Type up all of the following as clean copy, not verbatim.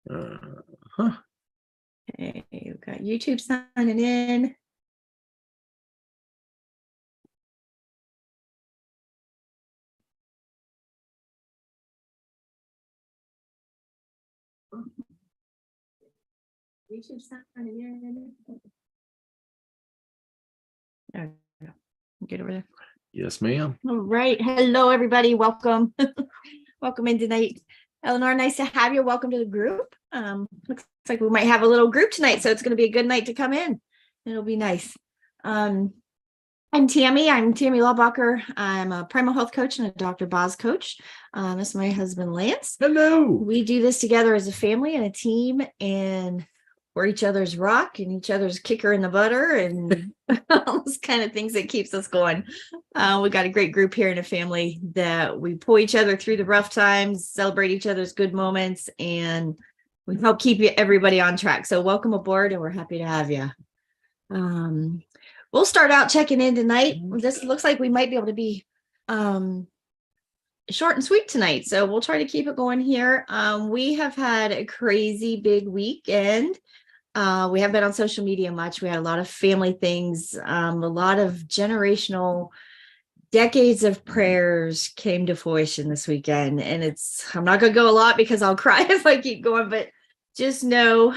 Huh. Okay, we've got YouTube signing in. YouTube signing in. There we go. Get over there. Yes, ma'am. All right. Hello, everybody. Welcome. Welcome in tonight. Eleanor, nice to have you. Welcome to the group. Looks like we might have a little group tonight, so it's going to be a good night to come in. It'll be nice. I'm Tammy. I'm Tammy Lawbacher. I'm a primal health coach and a drboz coach. This is my husband, Lance. Hello. We do this together as a family and a team, and we're each other's rock and each other's kicker in the butter and all those kind of things that keeps us going. We got a great group here in a family that we pull each other through the rough times, celebrate each other's good moments, and we help keep everybody on track. So welcome aboard, and we're happy to have you. We'll start out checking in tonight. This looks like we might be able to be short and sweet tonight, so we'll try to keep it going here. We have had a crazy big weekend. We haven't been on social media much. We had a lot of family things, a lot of generational decades of prayers came to fruition this weekend. And I'm not going to go a lot because I'll cry if I keep going, but just know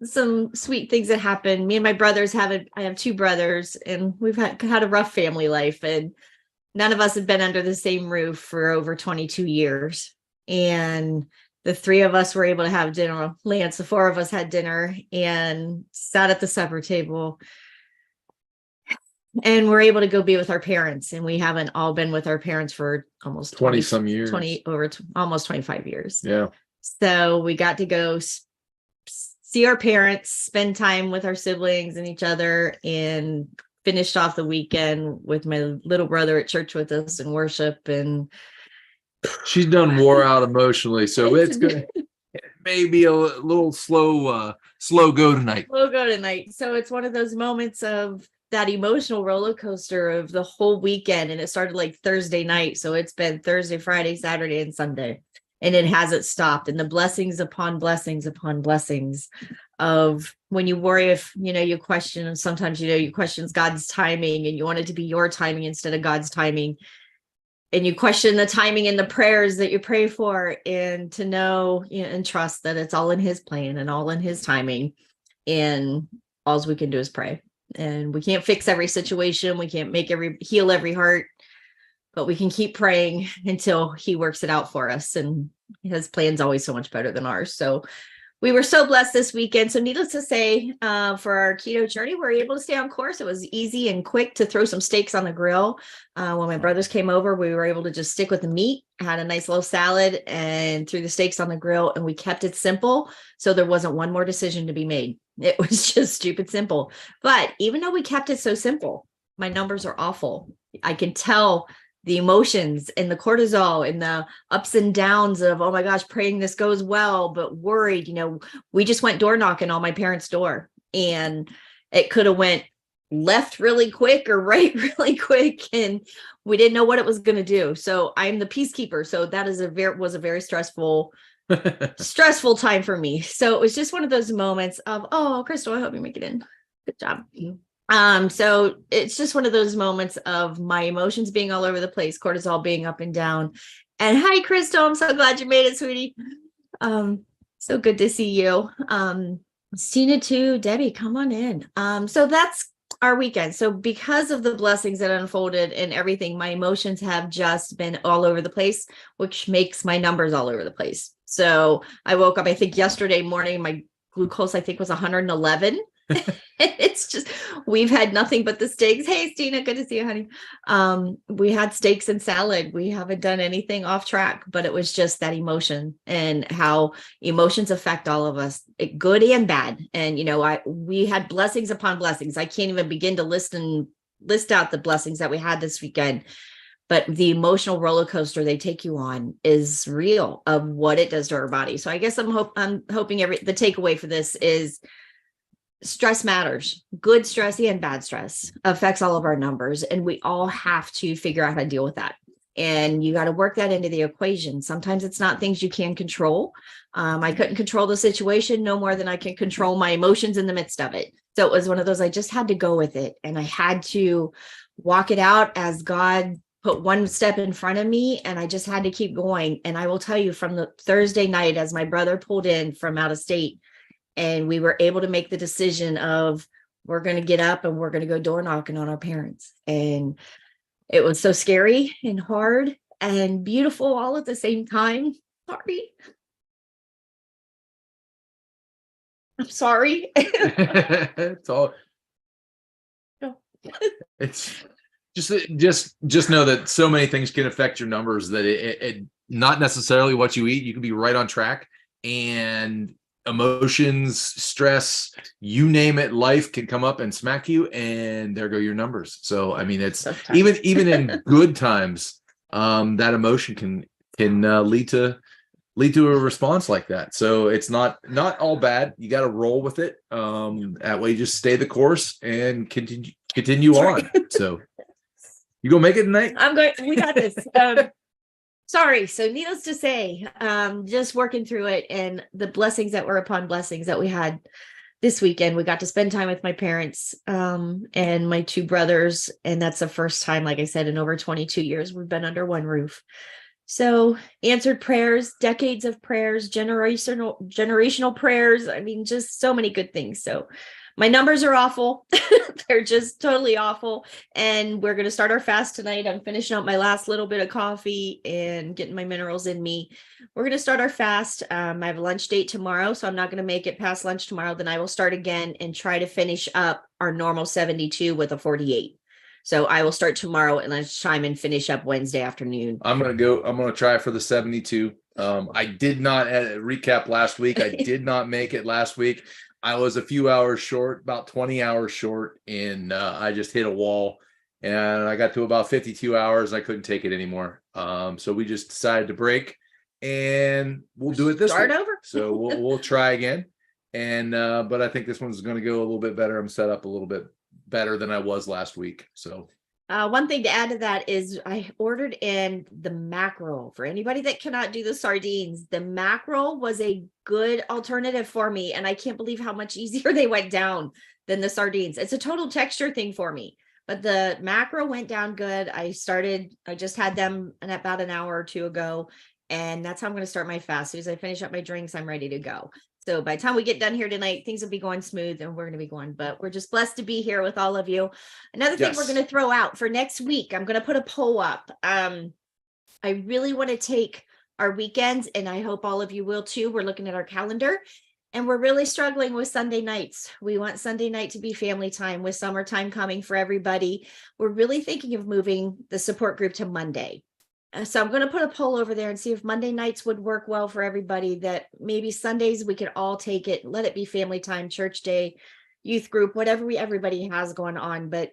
some sweet things that happened. Me and my brothers I have two brothers, and we've had a rough family life, and none of us have been under the same roof for over 22 years. And the three of us were able to have dinner. Lance, the four of us had dinner and sat at the supper table, and we're able to go be with our parents. And we haven't all been with our parents for almost 20 some years, almost 25 years. Yeah. So we got to go see our parents, spend time with our siblings and each other, and finished off the weekend with my little brother at church with us and worship. And she's done wore out emotionally, so it's good. Maybe a little slow go tonight. So it's one of those moments of that emotional roller coaster of the whole weekend. And it started like Thursday night. So it's been Thursday, Friday, Saturday, and Sunday. And it hasn't stopped. And the blessings upon blessings upon blessings of when you worry, if, you question, and sometimes, you question God's timing, and you want it to be your timing instead of God's timing. And you question the timing and the prayers that you pray for, and to know, and trust that it's all in his plan and all in his timing. And all we can do is pray. And we can't fix every situation. We can't heal every heart, but we can keep praying until he works it out for us. And his plan's always so much better than ours. So we were so blessed this weekend. So needless to say, for our keto journey, we were able to stay on course. It was easy and quick to throw some steaks on the grill. When my brothers came over, we were able to just stick with the meat, had a nice little salad, and threw the steaks on the grill. And we kept it simple, so there wasn't one more decision to be made. It was just stupid simple. But even though we kept it so simple, my numbers are awful. I can tell the emotions and the cortisol and the ups and downs of, oh my gosh, praying this goes well, but worried. We just went door knocking on my parents' door, and it could have went left really quick or right really quick, and we didn't know what it was going to do. So I'm the peacekeeper. So that was a very stressful time for me. So it was just one of those moments of, oh, Crystal, I hope you make it in. Good job. So it's just one of those moments of my emotions being all over the place, cortisol being up and down. And hi, Crystal, I'm so glad you made it, sweetie. So good to see you. Stina too, Debbie, come on in. So that's our weekend. So because of the blessings that unfolded and everything, my emotions have just been all over the place, which makes my numbers all over the place. So I woke up, I think yesterday morning, my glucose, I think, was 111. It's just, we've had nothing but the steaks. Hey, Stina, good to see you, honey. We had steaks and salad. We haven't done anything off track, but it was just that emotion and how emotions affect all of us, good and bad. And, we had blessings upon blessings. I can't even begin to list out the blessings that we had this weekend. But the emotional roller coaster they take you on is real, of what it does to our body. So I guess I'm hoping the takeaway for this is stress matters. Good stress and bad stress affects all of our numbers, and we all have to figure out how to deal with that. And you got to work that into the equation. Sometimes it's not things you can control. I couldn't control the situation no more than I can control my emotions in the midst of it. So it was one of those, I just had to go with it. And I had to walk it out as God put one step in front of me, and I just had to keep going. And I will tell you, from the Thursday night, as my brother pulled in from out of state, and we were able to make the decision of, we're going to get up and we're going to go door knocking on our parents. And it was so scary and hard and beautiful all at the same time. Sorry. I'm sorry. It's all. No. It's just know that so many things can affect your numbers that it not necessarily what you eat. You can be right on track, and emotions, stress, you name it, life can come up and smack you, and there go your numbers. So I mean, it's even in good times, that emotion can lead to a response like that. So it's not all bad. You got to roll with it. That way, just stay the course and continue on. So you gonna make it tonight? I'm going. We got this. Sorry. So needless to say, just working through it, and the blessings that were upon blessings that we had this weekend. We got to spend time with my parents and my two brothers. And that's the first time, like I said, in over 22 years, we've been under one roof. So answered prayers, decades of prayers, generational prayers. I mean, just so many good things. So my numbers are awful. They're just totally awful. And we're going to start our fast tonight. I'm finishing up my last little bit of coffee and getting my minerals in me. We're going to start our fast. I have a lunch date tomorrow, so I'm not going to make it past lunch tomorrow. Then I will start again and try to finish up our normal 72 with a 48. So I will start tomorrow at lunchtime and finish up Wednesday afternoon. I'm going to try for the 72. I did not recap last week. I did not make it last week. I was a few hours short, about 20 hours short, and I just hit a wall, and I got to about 52 hours. I couldn't take it anymore. So we just decided to break, and we'll do it this Start week. over. So we'll try again. And but I think this one's going to go a little bit better. I'm set up a little bit better than I was last week. So one thing to add to that is I ordered in the mackerel. For anybody that cannot do the sardines, the mackerel was a good alternative for me. And I can't believe how much easier they went down than the sardines. It's a total texture thing for me, but the mackerel went down good. I just had them about an hour or two ago, and that's how I'm going to start my fast. As soon as I finish up my drinks, I'm ready to go. So by the time we get done here tonight, things will be going smooth, and we're going to be going, but we're just blessed to be here with all of you. Another thing we're going to throw out for next week, I'm going to put a poll up. I really want to take our weekends, and I hope all of you will too. We're looking at our calendar, and we're really struggling with Sunday nights. We want Sunday night to be family time with summertime coming for everybody. We're really thinking of moving the support group to Monday. So I'm going to put a poll over there and see if Monday nights would work well for everybody, that maybe Sundays we could all take it, let it be family time, church day, youth group, whatever everybody has going on. But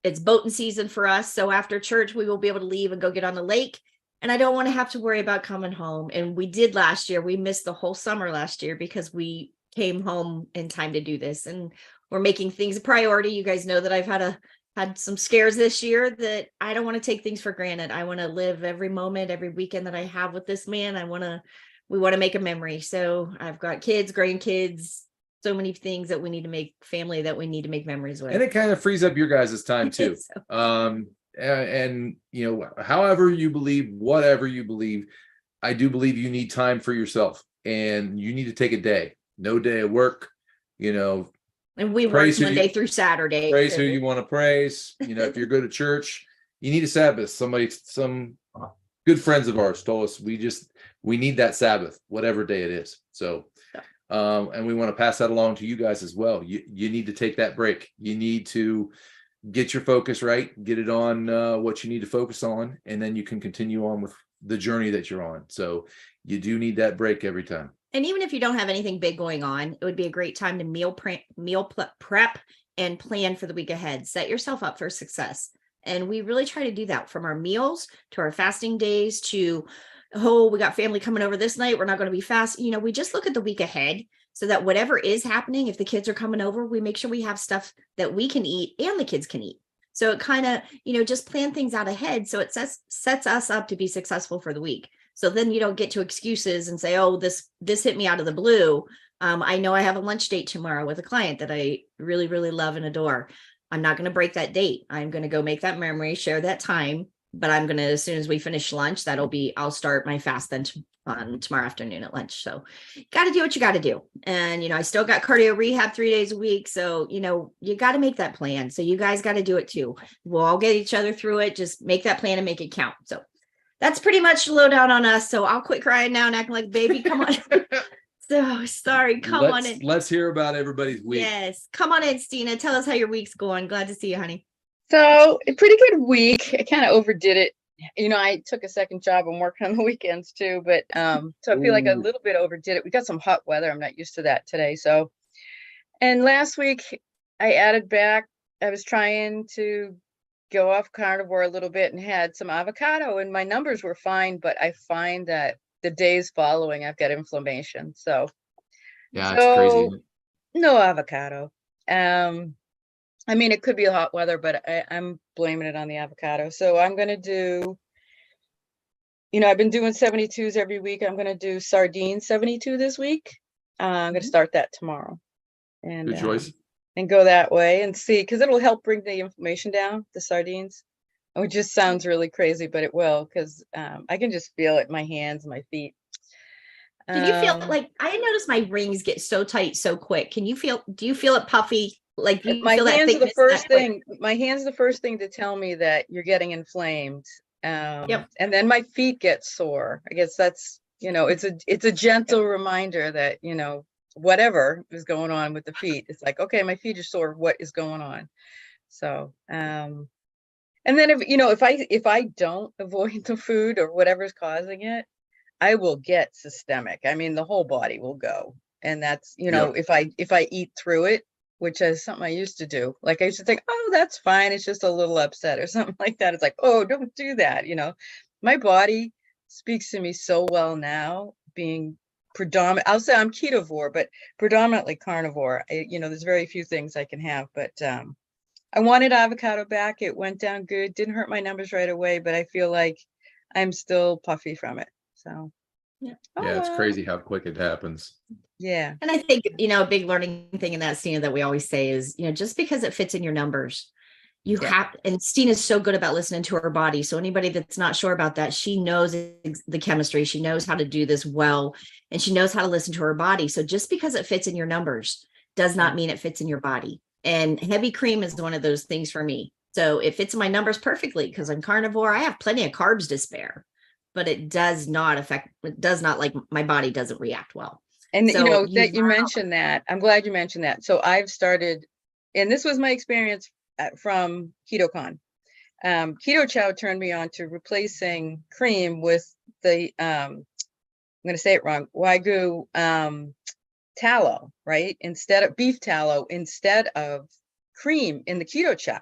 it's boating season for us. So after church, we will be able to leave and go get on the lake. And I don't want to have to worry about coming home. And we did last year. We missed the whole summer last year because we came home in time to do this. And we're making things a priority. You guys know that I've had some scares this year, that I don't want to take things for granted. I want to live every moment, every weekend that I have with this man. We want to make a memory. So I've got kids, grandkids, so many things that we need to make, family that we need to make memories with. And it kind of frees up your guys' time too. And you know, however you believe, whatever you believe, I do believe you need time for yourself, and you need to take a day, no day of work, you know. And we work Monday through Saturday. Praise who you want to praise. You know, if you're good at church, you need a Sabbath. Some good friends of ours told us we need that Sabbath, whatever day it is. So, and we want to pass that along to you guys as well. You need to take that break. You need to get your focus right, get it on what you need to focus on, and then you can continue on with the journey that you're on. So you do need that break every time. And even if you don't have anything big going on, it would be a great time to meal prep and plan for the week ahead. Set yourself up for success. And we really try to do that, from our meals to our fasting days to, we got family coming over this night, we're not going to be fast. You know, we just look at the week ahead so that whatever is happening, if the kids are coming over, we make sure we have stuff that we can eat and the kids can eat. So it kind of, just plan things out ahead. So it sets us up to be successful for the week. So then you don't get to excuses and say, oh, this hit me out of the blue. I know I have a lunch date tomorrow with a client that I really, really love and adore. I'm not going to break that date. I'm going to go make that memory, share that time. But I'm going to, as soon as we finish lunch, I'll start my fast then on tomorrow afternoon at lunch. So got to do what you got to do. And, I still got cardio rehab 3 days a week. So, you got to make that plan. So you guys got to do it too. We'll all get each other through it. Just make that plan and make it count. So that's pretty much the lowdown on us. So I'll quit crying now and acting like baby. Come on. So sorry. Come on in. Let's hear about everybody's week. Yes. Come on in, Stina. Tell us how your week's going. Glad to see you, honey. So a pretty good week. I kind of overdid it. I took a second job. I'm working on the weekends too, but so I feel like a little bit overdid it. We got some hot weather. I'm not used to that today. So, and last week I added back, I was trying to go off carnivore a little bit and had some avocado, and my numbers were fine, but I find that the days following I've got inflammation. So yeah, it's crazy. No avocado. It could be hot weather, but I'm blaming it on the avocado. So I'm going to do, I've been doing 72s every week. I'm going to do sardine 72 this week. I'm going to start that tomorrow. And good choice. And go that way and see, because it'll help bring the inflammation down, the sardines. It just sounds really crazy, but it will, because I can just feel it in my hands and my feet. Do you feel like, I noticed my rings get so tight so quick? Do you feel it puffy? Like my hands are the first thing. My hands are the first thing to tell me that you're getting inflamed. Yep. And then my feet get sore. I guess that's, it's a gentle reminder that, whatever is going on with the feet. It's like, okay, my feet are sore. What is going on? So, and then if I don't avoid the food or whatever's causing it, I will get systemic. The whole body will go. And that's, if I eat through it, which is something I used to do. Like I used to think, oh, that's fine. It's just a little upset or something like that. It's like, oh, don't do that. My body speaks to me so well now, being predominant. I'll say I'm ketovore, but predominantly carnivore. There's very few things I can have, but I wanted avocado back. It went down good. Didn't hurt my numbers right away, but I feel like I'm still puffy from it. So yeah, it's crazy how quick it happens. Yeah. And I think, a big learning thing in that, Stina, that we always say is, just because it fits in your numbers, you have, and Stina's so good about listening to her body. So anybody that's not sure about that, she knows the chemistry, she knows how to do this well, and she knows how to listen to her body. So just because it fits in your numbers does not mean it fits in your body. And heavy cream is one of those things for me. So it fits in my numbers perfectly because I'm carnivore. I have plenty of carbs to spare, but it does not like my body doesn't react well. And so, that you mentioned that, I'm glad you mentioned that. So I've started, and this was my experience from KetoCon. Keto Chow turned me on to replacing cream with the, I'm going to say it wrong, Wagyu tallow, right? Instead of beef tallow, instead of cream in the Keto Chow.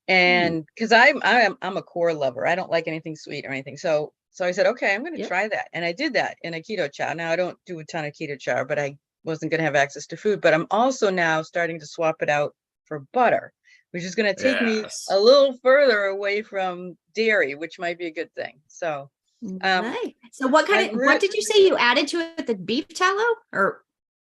And because I'm a core lover, I don't like anything sweet or anything. So I said, okay, I'm going to try that. And I did that in a Keto Chow. Now I don't do a ton of Keto Chow, but I wasn't going to have access to food. But I'm also now starting to swap it out for butter, which is going to take me a little further away from dairy, which might be a good thing. So, nice. So what did you say you added to it? The beef tallow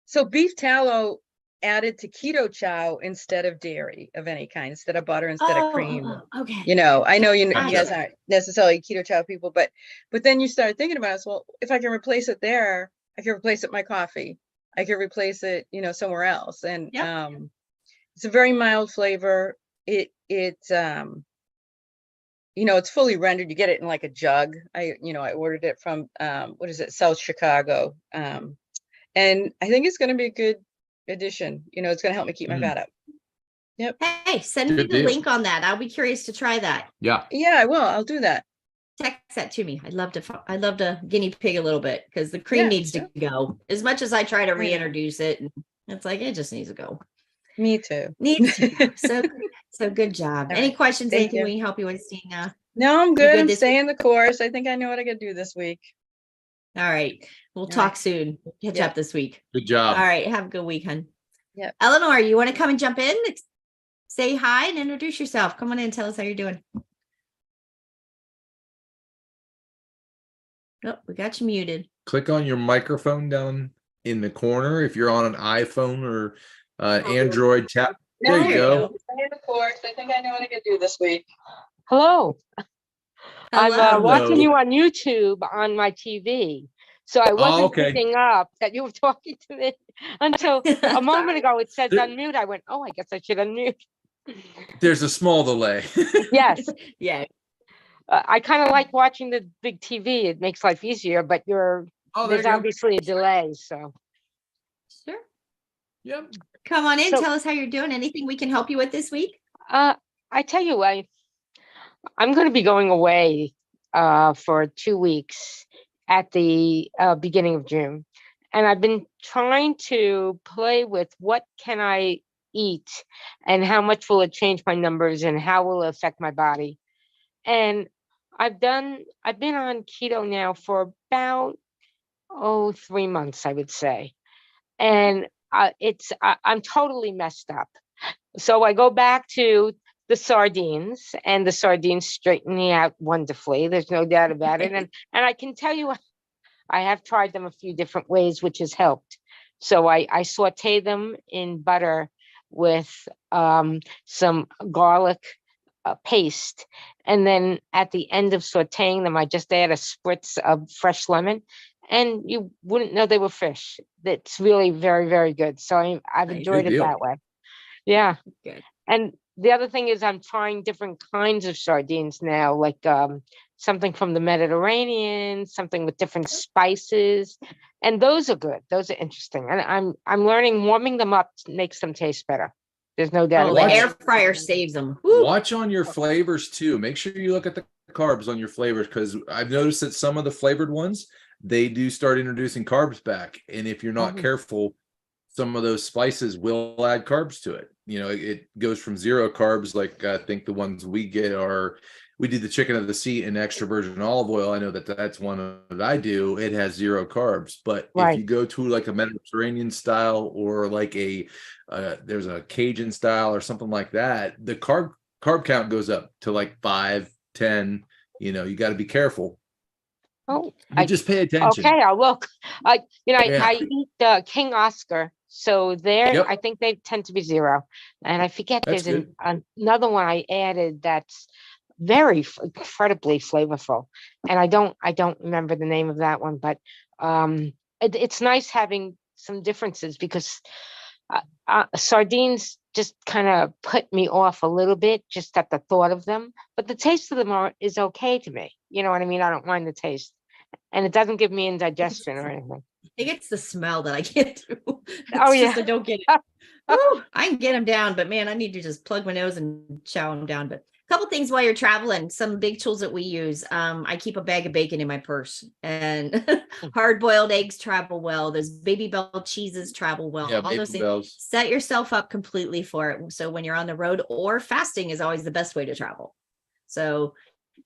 So beef tallow added to Keto Chow instead of dairy of any kind, instead of butter, instead of cream. Okay. I know you guys aren't necessarily Keto Chow people, but then you start thinking about it. Well, if I can replace it there, I can replace it in my coffee. I can replace it, somewhere else. And it's a very mild flavor. It's fully rendered. You get it in like a jug. I ordered it from South Chicago. And I think it's going to be a good addition. It's going to help me keep my fat up. Yep. Hey, send me the link on that. I'll be curious to try that. Yeah, I will. I'll do that. Text that to me. I'd love to guinea pig a little bit because the cream needs to go. As much as I try to reintroduce it, and it's like it just needs to go. Me too. Needs to go. So good job. Any questions? Anything we can help you with, Stina? No, I'm good. I'm staying the course. I think I know what I got to do this week. All right. We'll talk soon. Catch up this week. Good job. All right. Have a good week, hon. Yeah. Eleanor, you want to come and jump in? Say hi and introduce yourself. Come on in, tell us how you're doing. Oh, we got you muted. Click on your microphone down in the corner if you're on an iPhone or Android tab. There you go. Of course, I think I know what I can do this week. Hello. Hello. I'm watching Hello. you on YouTube on my TV. So I wasn't okay. picking up that you were talking to me until a moment ago it says unmute. I went, oh, I guess I should unmute. There's a small delay. Yes. Yeah. I kind of like watching the big TV. It makes life easier, but There there's you go. obviously a delay. So Sure. Yep. Come on in, So- tell us how you're doing. Anything we can help you with this week? I tell you, I'm going to be going away for 2 weeks at the beginning of June. And I've been trying to play with what can I eat and how much will it change my numbers and how will it affect my body. And I've been on keto now for about 3 months, I would say. And I'm totally messed up. So I go back to the sardines, and the sardines straighten me out wonderfully. There's no doubt about it. And I can tell you, I have tried them a few different ways, which has helped. So I saute them in butter with some garlic paste. And then at the end of sauteing them, I just add a spritz of fresh lemon. And you wouldn't know they were fish. It's really very, very good. So I've Nice. enjoyed Good it deal. that way. Yeah. Good. And the other thing is I'm trying different kinds of sardines now, like something from the Mediterranean, something with different spices. And those are good. Those are interesting. And I'm learning warming them up makes them taste better. There's no doubt Oh, the about air it. fryer saves them. Woo. Watch on your flavors too. Make sure you look at the carbs on your flavors, because I've noticed that some of the flavored ones, they do start introducing carbs back. And if you're not Mhm. careful, some of those spices will add carbs to it. It goes from 0 carbs, like I think the ones we get are, we do the chicken of the sea and extra virgin olive oil. I know that that's one that I do. It has 0 carbs. But if Right. you go to like a Mediterranean style or like there's a Cajun style or something like that, the carb count goes up to like 5, 10. You got to be careful. Oh, But just pay attention. okay, I'll look. I Yeah. eat King Oscar. So Yep. I think they tend to be 0. And I forget That's there's good. another one I added that's very incredibly flavorful. And I don't remember the name of that one, but it's nice having some differences because sardines just kind of put me off a little bit just at the thought of them, but the taste of them is okay to me. You know what I mean? I don't mind the taste, and it doesn't give me indigestion or anything. I think it's the smell that I can't do. Oh, yeah. I don't get it. Woo, I can get them down, but man, I need to just plug my nose and chow them down. But a couple things while you're traveling, some big tools that we use. I keep a bag of bacon in my purse, and hard-boiled eggs travel well. Those Baby Bell cheeses travel well. Yeah, All those Babybel things. Bells. Set yourself up completely for it. So when you're on the road, or fasting is always the best way to travel. So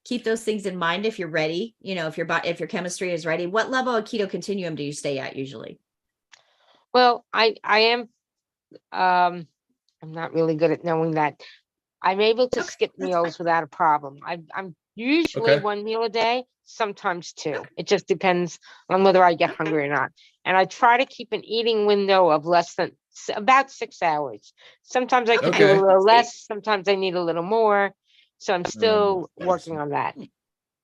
keep those things in mind if you're ready. If your chemistry is ready. What level of keto continuum do you stay at usually? Well, I am. I'm not really good at knowing that. I'm able to skip meals without a problem. I'm usually Okay. 1 meal a day, sometimes 2. It just depends on whether I get hungry or not. And I try to keep an eating window of less than about 6 hours. Sometimes I could do Okay. a little less. Sometimes I need a little more. So I'm still working on that.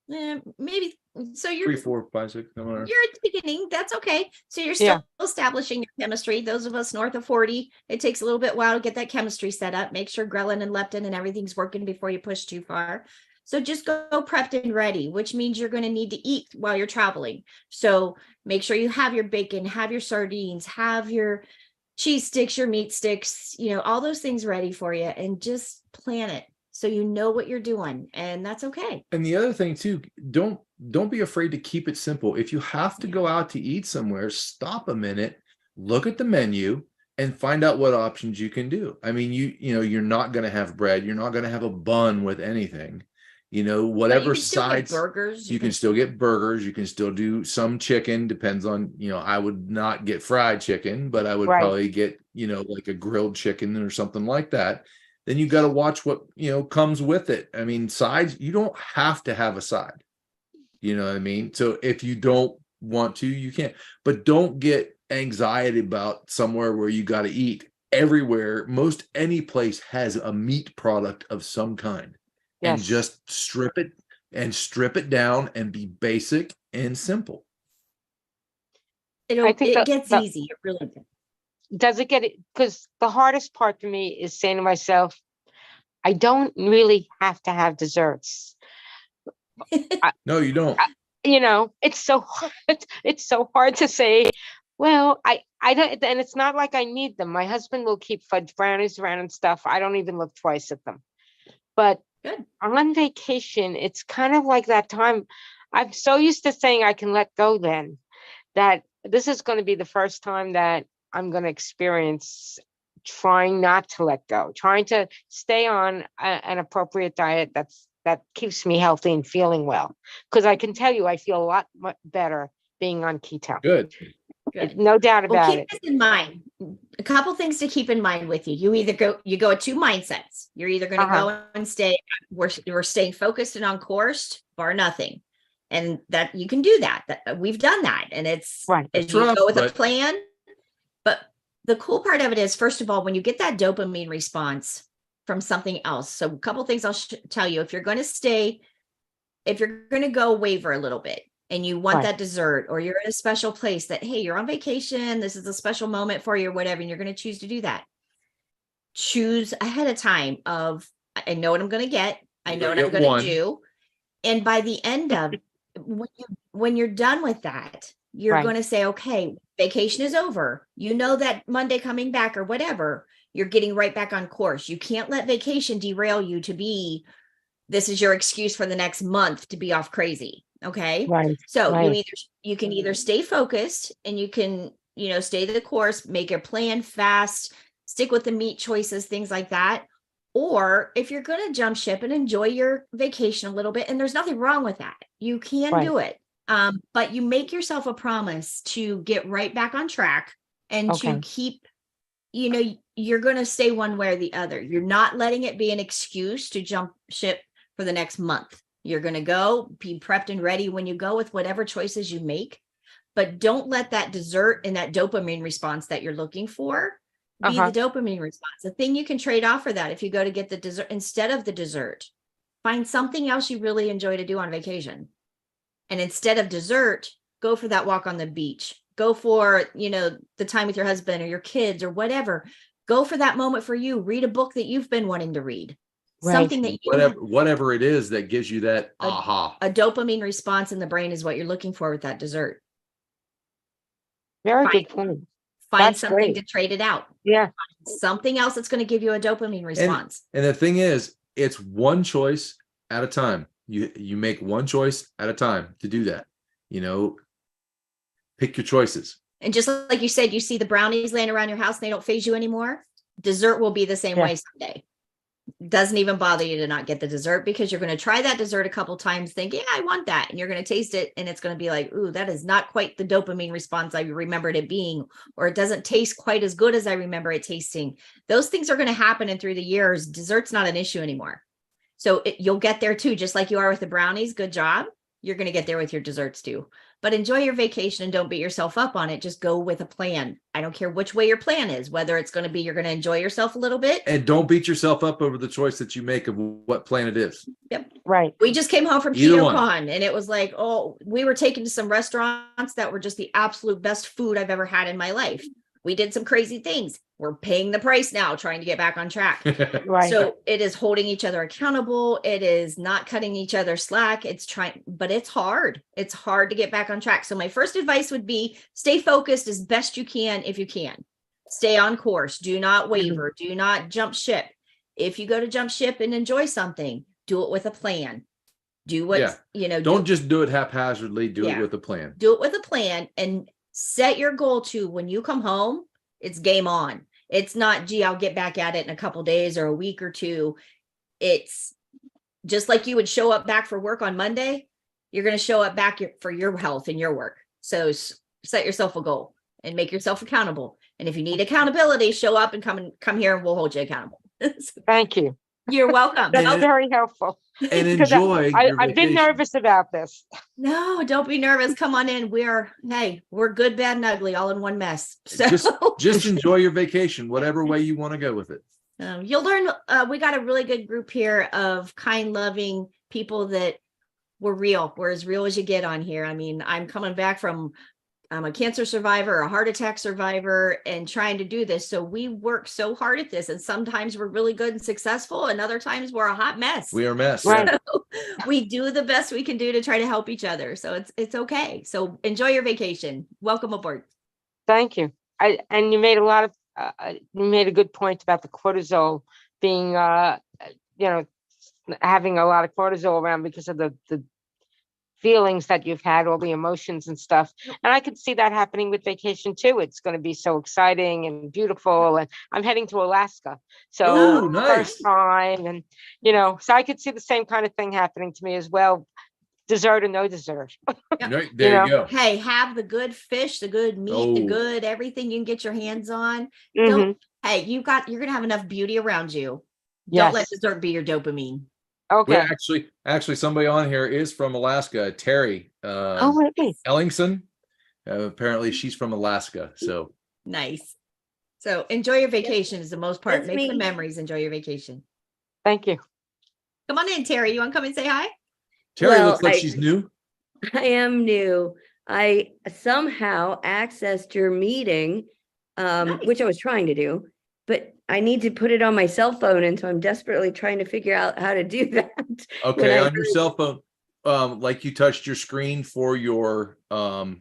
Maybe. So 3, 4, 5, 6. Somewhere. you're at the beginning. That's okay. So you're still establishing your chemistry. Those of us north of 40, it takes a little bit while to get that chemistry set up. Make sure ghrelin and leptin and everything's working before you push too far. So just go prepped and ready, which means you're going to need to eat while you're traveling. So make sure you have your bacon, have your sardines, have your cheese sticks, your meat sticks, all those things ready for you, and just plan it so you know what you're doing, and that's okay. And the other thing too, don't be afraid to keep it simple. If you have to go out to eat somewhere, stop a minute, look at the menu, and find out what options you can do. I mean, you're not going to have bread, you're not going to have a bun with anything. Whatever sides, burgers. You can still get burgers. You can still do some chicken. Depends on, I would not get fried chicken, but I would probably get, like a grilled chicken or something like that. then you got to watch what, comes with it. I mean, sides, you don't have to have a side. You know what I mean? So if you don't want to, you can't, but don't get anxiety about somewhere where you got to eat. Everywhere, most any place has a meat product of some kind. And just strip it down and be basic and simple. It gets easy. It really does. Does it get it? Because the hardest part for me is saying to myself, I don't really have to have desserts. No, you don't. It's so hard. It's so hard to say, well, I don't, and it's not like I need them. My husband will keep fudge brownies around and stuff. I don't even look twice at them. But good. On vacation, it's kind of like that time. I'm so used to saying I can let go then, that this is going to be the first time that I'm going to experience trying not to let go, trying to stay on an appropriate diet that keeps me healthy and feeling well. Because I can tell you, I feel a lot better being on keto. Good. No doubt about it. Keep this in mind. A couple things to keep in mind with you. You go at two mindsets. You're either going to go and stay. We're staying focused and on course, bar nothing, and that you can do that. We've done that, and it's right. As you go with a plan. But the cool part of it is, first of all, when you get that dopamine response from something else. So a couple things I'll tell you. If you're going to go waver a little bit, and you want that dessert, or you're in a special place that, hey, you're on vacation, this is a special moment for you or whatever, and you're going to choose to do that. Choose ahead of time of, I know what I'm going to get. I know what I'm going to do. And by the end of, when you're done with that, you're going to say, okay, vacation is over. You know that Monday coming back or whatever, you're getting right back on course. You can't let vacation derail you to be, this is your excuse for the next month to be off crazy. Okay. Right. So you can either stay focused and you can, stay the course, make a plan fast, stick with the meat choices, things like that. Or if you're going to jump ship and enjoy your vacation a little bit, and there's nothing wrong with that, you can do it. But you make yourself a promise to get right back on track and to keep, you're going to stay one way or the other. You're not letting it be an excuse to jump ship for the next month. You're going to go, be prepped and ready when you go with whatever choices you make, but don't let that dessert and that dopamine response that you're looking for be the dopamine response. The thing you can trade off for that, if you go to get the dessert instead of the dessert, find something else you really enjoy to do on vacation. And instead of dessert, go for that walk on the beach. Go for, the time with your husband or your kids or whatever. Go for that moment for you. Read a book that you've been wanting to read. Something that whatever it is that gives you that a dopamine response in the brain is what you're looking for with that dessert. Very good point. Find something to trade it out. Yeah. Find something else that's going to give you a dopamine response. And the thing is, it's one choice at a time. You make one choice at a time to do that. Pick your choices. And just like you said, you see the brownies laying around your house, and they don't faze you anymore. Dessert will be the same way someday. Doesn't even bother you to not get the dessert, because you're going to try that dessert a couple times thinking, I want that. And you're going to taste it. And it's going to be like, ooh, that is not quite the dopamine response I remembered it being, or it doesn't taste quite as good as I remember it tasting. Those things are going to happen. And through the years, dessert's not an issue anymore. So you'll get there too, just like you are with the brownies. Good job. You're going to get there with your desserts too. But enjoy your vacation and don't beat yourself up on it. Just go with a plan. I don't care which way your plan is, whether it's going to be you're going to enjoy yourself a little bit. And don't beat yourself up over the choice that you make of what plan it is. Yep. Right. We just came home from KetoCon, and it was like, we were taken to some restaurants that were just the absolute best food I've ever had in my life. We did some crazy things. We're paying the price now, trying to get back on track. Right. So it is holding each other accountable. It is not cutting each other slack. But it's hard. It's hard to get back on track. So my first advice would be stay focused as best you can. If you can, stay on course. Do not waver. Do not jump ship. If you go to jump ship and enjoy something, do it with a plan. Do what, don't just do it haphazardly. Do it with a plan. Do it with a plan, and set your goal to when you come home, it's game on. It's not, gee, I'll get back at it in a couple days or a week or two. It's just like you would show up back for work on Monday. You're going to show up back for your health and your work. So set yourself a goal and make yourself accountable. And if you need accountability, show up and come here and we'll hold you accountable. Thank you. You're welcome. That's And- very helpful. And 'Cause enjoy your I've been vacation. nervous about this. No, don't be nervous. Come on in. We're good, bad, and ugly all in one mess. So Just enjoy your vacation, whatever way you want to go with it. you'll learn. We got a really good group here of kind, loving people that were real. We're as real as you get on here. I mean, I'm coming back from I'm a cancer survivor, a heart attack survivor, and trying to do this. So we work so hard at this. And sometimes we're really good and successful, and other times we're a hot mess. We are a mess. Right. So we do the best we can do to try to help each other. So it's okay. So enjoy your vacation. Welcome aboard. Thank you. And you made you made a good point about the cortisol being, having a lot of cortisol around because of the feelings that you've had, all the emotions and stuff. And I could see that happening with vacation too. It's going to be so exciting and beautiful. And I'm heading to Alaska. So Oh, nice. first time, and, so I could see the same kind of thing happening to me as well. Dessert or no dessert. Right, there you go. Hey, have the good fish, the good meat, the Oh. good everything you can get your hands on. Mhm. Hey, you're gonna have enough beauty around you. Yes. Don't let dessert be your dopamine. Okay. Well, actually, somebody on here is from Alaska. Terry Really? Ellingson. Apparently, she's from Alaska. So Nice. So enjoy your vacation is the most part. That's Make the me. memories. Enjoy your vacation. Thank you. Come on in, Terry. You want to come and say hi? Terry Well, looks like she's new. I am new. I somehow accessed your meeting, Nice. which I was trying to do, but I need to put it on my cell phone. And so I'm desperately trying to figure out how to do that. Okay, I on your cell phone, like you touched your screen for your or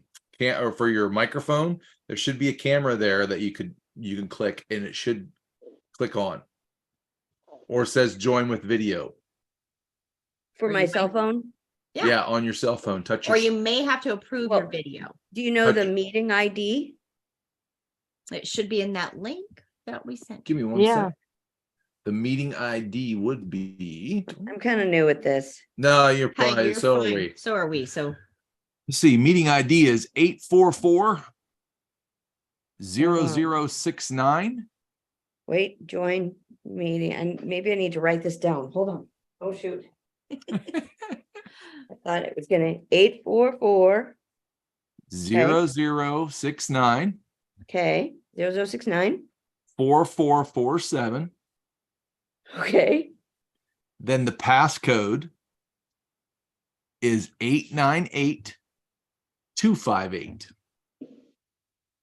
for your microphone, there should be a camera there that you can click, and it should click on, or it says join with video. For Or my you cell might- phone. Yeah. Yeah, on your cell phone. Touch Or your you may have to approve your Well- video. Do you know the Touch- meeting ID? It should be in that link that we sent. Give me one Yeah. sec. The meeting ID would be I'm kind of new at this. no, you're Hey, probably you're so are fine. we. So are we. So Let's see, meeting ID is 844-0069. Wait, join meeting. And maybe I need to write this down. Hold on. Oh, shoot. I thought it was gonna 844. 0069 Okay, 0069. 4447. Okay. Then the passcode is 898258.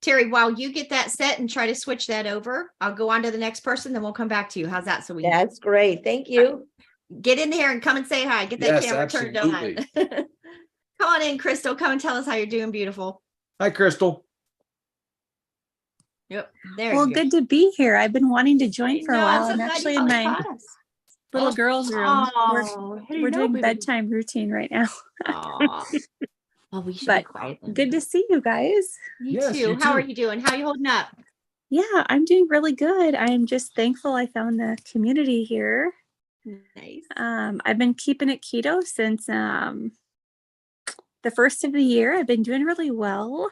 Terry, while you get that set and try to switch that over, I'll go on to the next person, then we'll come back to you. How's that? So we That's great. Thank you. get in here and come and say hi. Get that Yes, camera turned absolutely. on. Come on in, Crystal. Come and tell us how you're doing, beautiful. Hi, Crystal. Yep. There Well, you go. good to be here. I've been wanting to join for a No, I'm while. so I'm glad you actually in finally my caught us. little Oh, girl's room. Oh, We're doing bedtime routine right now. Aw. Well, we should be But quiet. then. Good to see you guys. You Yes, too. you How are too. you doing? How are you holding up? Yeah, I'm doing really good. I'm just thankful I found the community here. Nice. I've been keeping it keto since the first of the year. I've been doing really well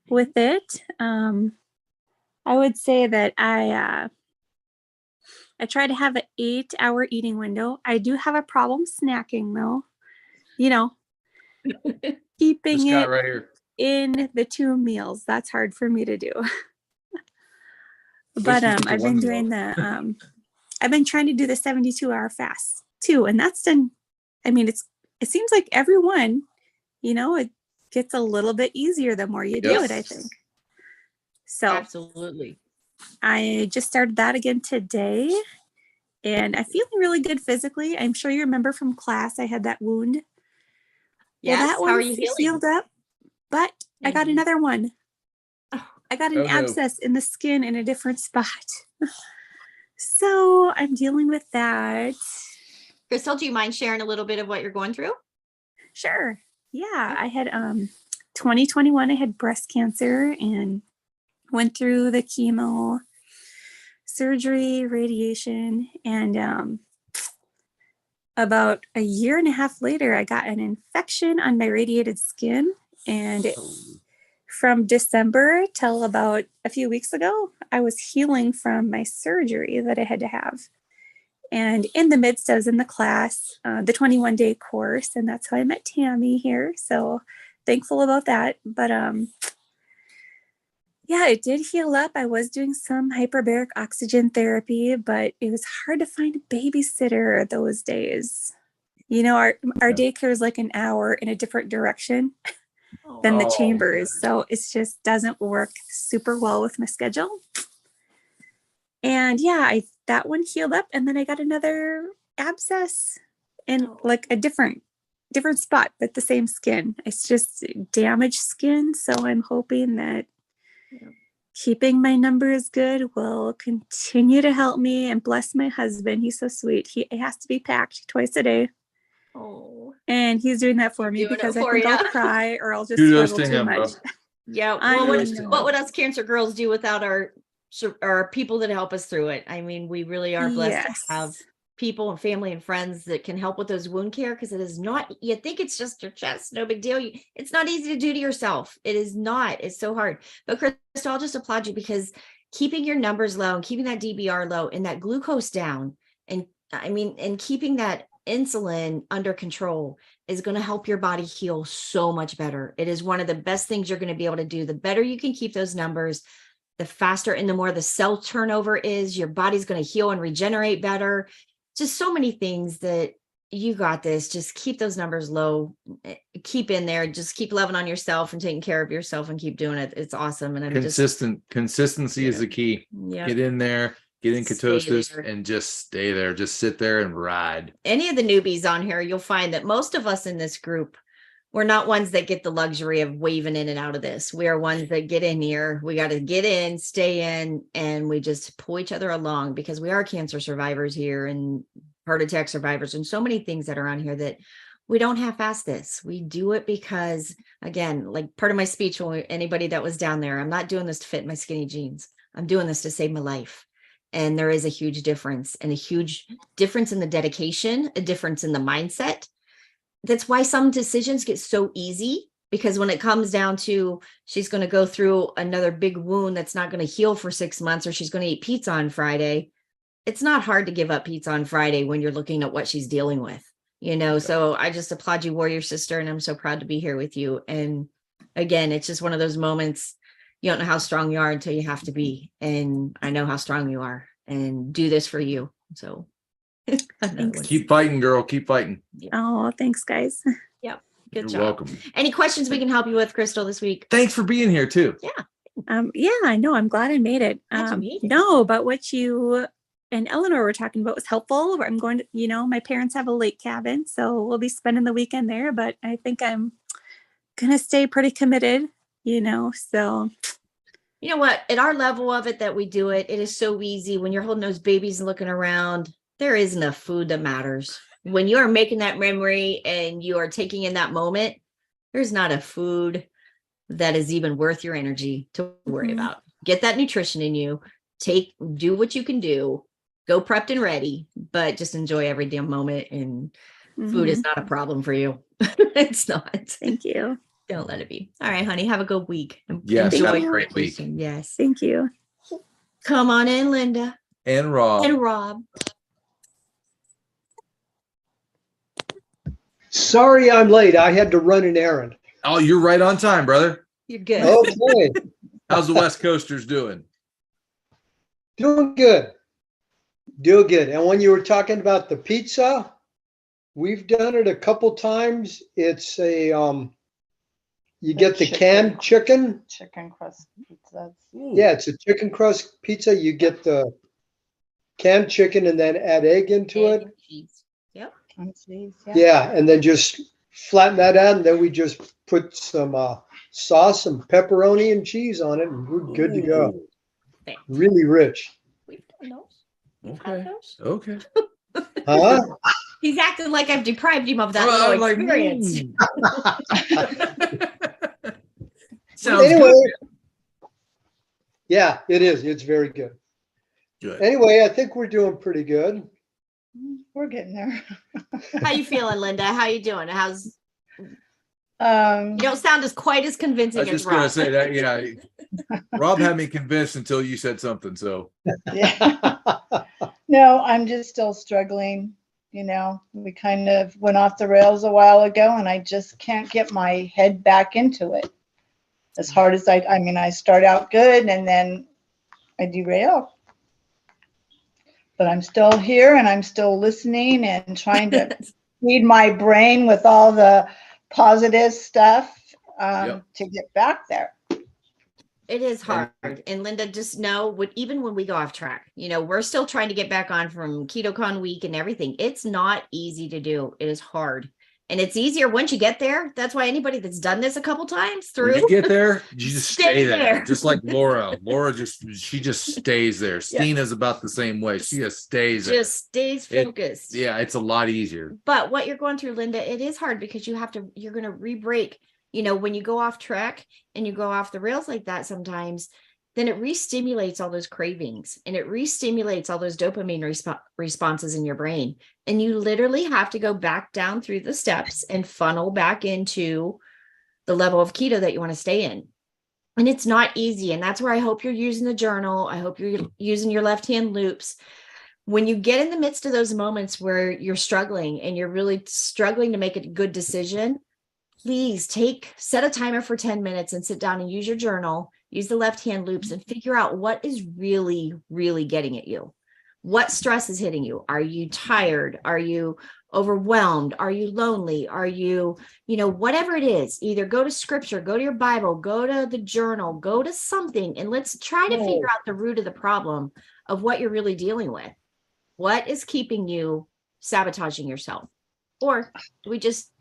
with it. I would say that I try to have an 8-hour eating window. I do have a problem snacking though. This Keeping guy it right here. in the 2 meals. That's hard for me to do. At But least you get the I've been one doing meal. the I've been trying to do the 72-hour fast too, and that's done. I mean, it seems like everyone, it gets a little bit easier the more you do it, I Yes. think. So Absolutely. I just started that again today, and I'm feeling really good physically. I'm sure you remember from class I had that wound. Yes. Well, that How are one's you feeling? healed up, but I got Mhm. another one. Oh. I got an Oh, no. abscess in the skin in a different spot. So I'm dealing with that. Crystal, do you mind sharing a little bit of what you're going through? Sure. Yeah, I had 2021 I had breast cancer and went through the chemo, surgery, radiation, and about a year and a half later I got an infection on my radiated skin, and it from December till about a few weeks ago, I was healing from my surgery that I had to have. And in the midst, I was in the class, the 21-day course, and that's how I met Tammy here. So thankful about that. But yeah, it did heal up. I was doing some hyperbaric oxygen therapy, but it was hard to find a babysitter those days. You know, our daycare is like an hour in a different direction than the Oh. chambers. So it just doesn't work super well with my schedule. And yeah, that one healed up, and then I got another abscess in like a different spot, but the same skin. It's just damaged skin. So I'm hoping that keeping my numbers good will continue to help me, and bless my husband. He's so sweet. He has to be packed twice a day. Oh, And he's doing that for me doing it because I for think I'll ya. cry or I'll just Kudos struggle to too him, bro. much. yeah. I Well, know. what would us cancer girls do without our people that help us through it? I mean, we really are blessed to have Yes. people and family and friends that can help with those wound care, because it is not, you think it's just your chest, no big deal. It's not easy to do to yourself. It is not. It's so hard. But Crystal, I'll just applaud you, because keeping your numbers low and keeping that DBR low and that glucose down, and keeping that insulin under control is going to help your body heal so much better. It is one of the best things you're going to be able to do. The better you can keep those numbers, the faster and the more the cell turnover is, your body's going to heal and regenerate better. Just so many things that you got this. Just keep those numbers low, keep in there, just keep loving on yourself and taking care of yourself and keep doing it. It's awesome. And I'm Consistency is the key. Get in there, get in ketosis, and just stay there. Just sit there and ride. Any of the newbies on here, you'll find that most of us in this group, we're not ones that get the luxury of waving in and out of this. We are ones that get in here. We got to get in, stay in, and we just pull each other along, because we are cancer survivors here and heart attack survivors and so many things that are on here that we don't half-ass this. We do it because, again, like part of my speech, anybody that was down there, I'm not doing this to fit my skinny jeans. I'm doing this to save my life. And there is a huge difference, and a huge difference in the dedication, a difference in the mindset. That's why some decisions get so easy, because when it comes down to she's going to go through another big wound that's not going to heal for 6 months, or she's going to eat pizza on Friday, it's not hard to give up pizza on Friday when you're looking at what she's dealing with, So I just applaud you, warrior sister, and I'm so proud to be here with you. And again, it's just one of those moments, you don't know how strong you are until you have to be. And I know how strong you are, and do this for you. So Thanks. Keep fighting, girl. Keep fighting. Oh, thanks, guys. Yep. Good You're job. welcome. Any questions we can help you with, Crystal, this week? Thanks for being here too. Yeah, I know. I'm glad I made it. Glad you made it. No, but what you and Eleanor were talking about was helpful. I'm going to, my parents have a lake cabin, so we'll be spending the weekend there, but I think I'm going to stay pretty committed, so. You know what? At our level of it that we do it, it is so easy when you're holding those babies and looking around. There is enough food that matters. When you are making that memory and you are taking in that moment, there's not a food that is even worth your energy to worry about. Get that nutrition in you. Do what you can do. Go prepped and ready, but just enjoy every damn moment. And food is not a problem for you. It's not. Thank you. Don't let it be. All right, honey. Have a good week. Yes, Enjoy have a your great week. vacation. Yes. Thank you. Come on in, Linda And Rob. and Rob. Sorry I'm late. I had to run an errand. Oh, you're right on time, brother. You're good. Okay, How's the West Coasters doing? doing good. Doing good. And when you were talking about the pizza, we've done it a couple times. It's you get the canned chicken. Chicken crust pizzas. Yeah, it's a chicken crust pizza. You get the canned chicken and then add egg into it. And cheese. Yep. And cheese, Yeah, and then just flatten that out, and then we just put some sauce, some pepperoni and cheese on it, and we're good to go. Thanks. Really rich. We've done those. We've had Okay. those. Okay. Huh? He's acting like I've deprived him of that Well, little I'm like, experience. Sounds Anyway, good. yeah, it is. It's very good. Good. Anyway, I think we're doing pretty good. We're getting there. How you feeling, Linda? How you doing? You don't sound as quite as I convincing was as just gonna Rob. say that. Yeah, Rob had me convinced until you said something. So Yeah. No, I'm just still struggling. We kind of went off the rails a while ago and I just can't get my head back into it. As hard as I mean, I start out good and then I derail. But I'm still here and I'm still listening and trying to feed my brain with all the positive stuff Yep. to get back there. It is hard. And Linda, just know even when we go off track, we're still trying to get back on from KetoCon week and everything. It's not easy to do. It is hard. And it's easier once you get there. That's why anybody that's done this a couple times when through. you get there, you just stay there. there. Just like Laura. She just stays there. Stina's about the same way. She just stays there. Just stays focused. It's a lot easier. But what you're going through, Linda, it is hard because you're going to re-break. When you go off track and you go off the rails like that sometimes, then it re-stimulates all those cravings and it re-stimulates all those dopamine responses in your brain. And you literally have to go back down through the steps and funnel back into the level of keto that you want to stay in. And it's not easy. And that's where I hope you're using the journal. I hope you're using your left-hand loops. When you get in the midst of those moments where you're struggling and you're really struggling to make a good decision, please set a timer for 10 minutes and sit down and use your journal, use the left-hand loops and figure out what is really, really getting at you. What stress is hitting you? Are you tired? Are you overwhelmed? Are you lonely? Are you, whatever it is, either go to scripture, go to your Bible, go to the journal, go to something, and let's try to figure out the root of the problem of what you're really dealing with. What is keeping you sabotaging yourself? Or do we just,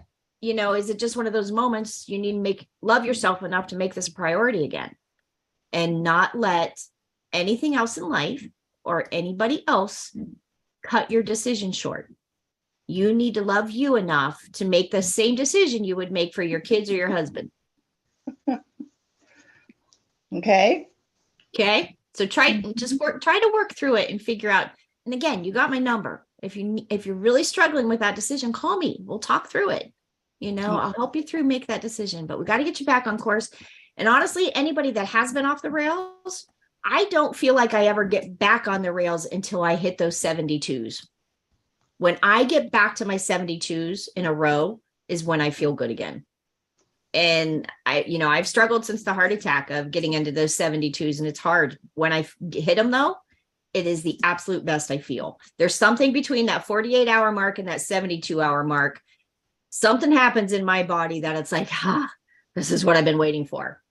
is it just one of those moments you need to love yourself enough to make this a priority again and not let anything else in life or anybody else cut your decision short? You need to love you enough to make the same decision you would make for your kids or your husband. Okay. Okay. So try to work through it and figure out. And again, you got my number. If you're really struggling with that decision, call me. We'll talk through it. I'll help you through, make that decision, but we got to get you back on course. And honestly, anybody that has been off the rails, I don't feel like I ever get back on the rails until I hit those 72s. When I get back to my 72s in a row is when I feel good again. And I've struggled since the heart attack of getting into those 72s, and it's hard. When I hit them though, it is the absolute best I feel. There's something between that 48-hour mark and that 72-hour mark. Something happens in my body that it's like, this is what I've been waiting for.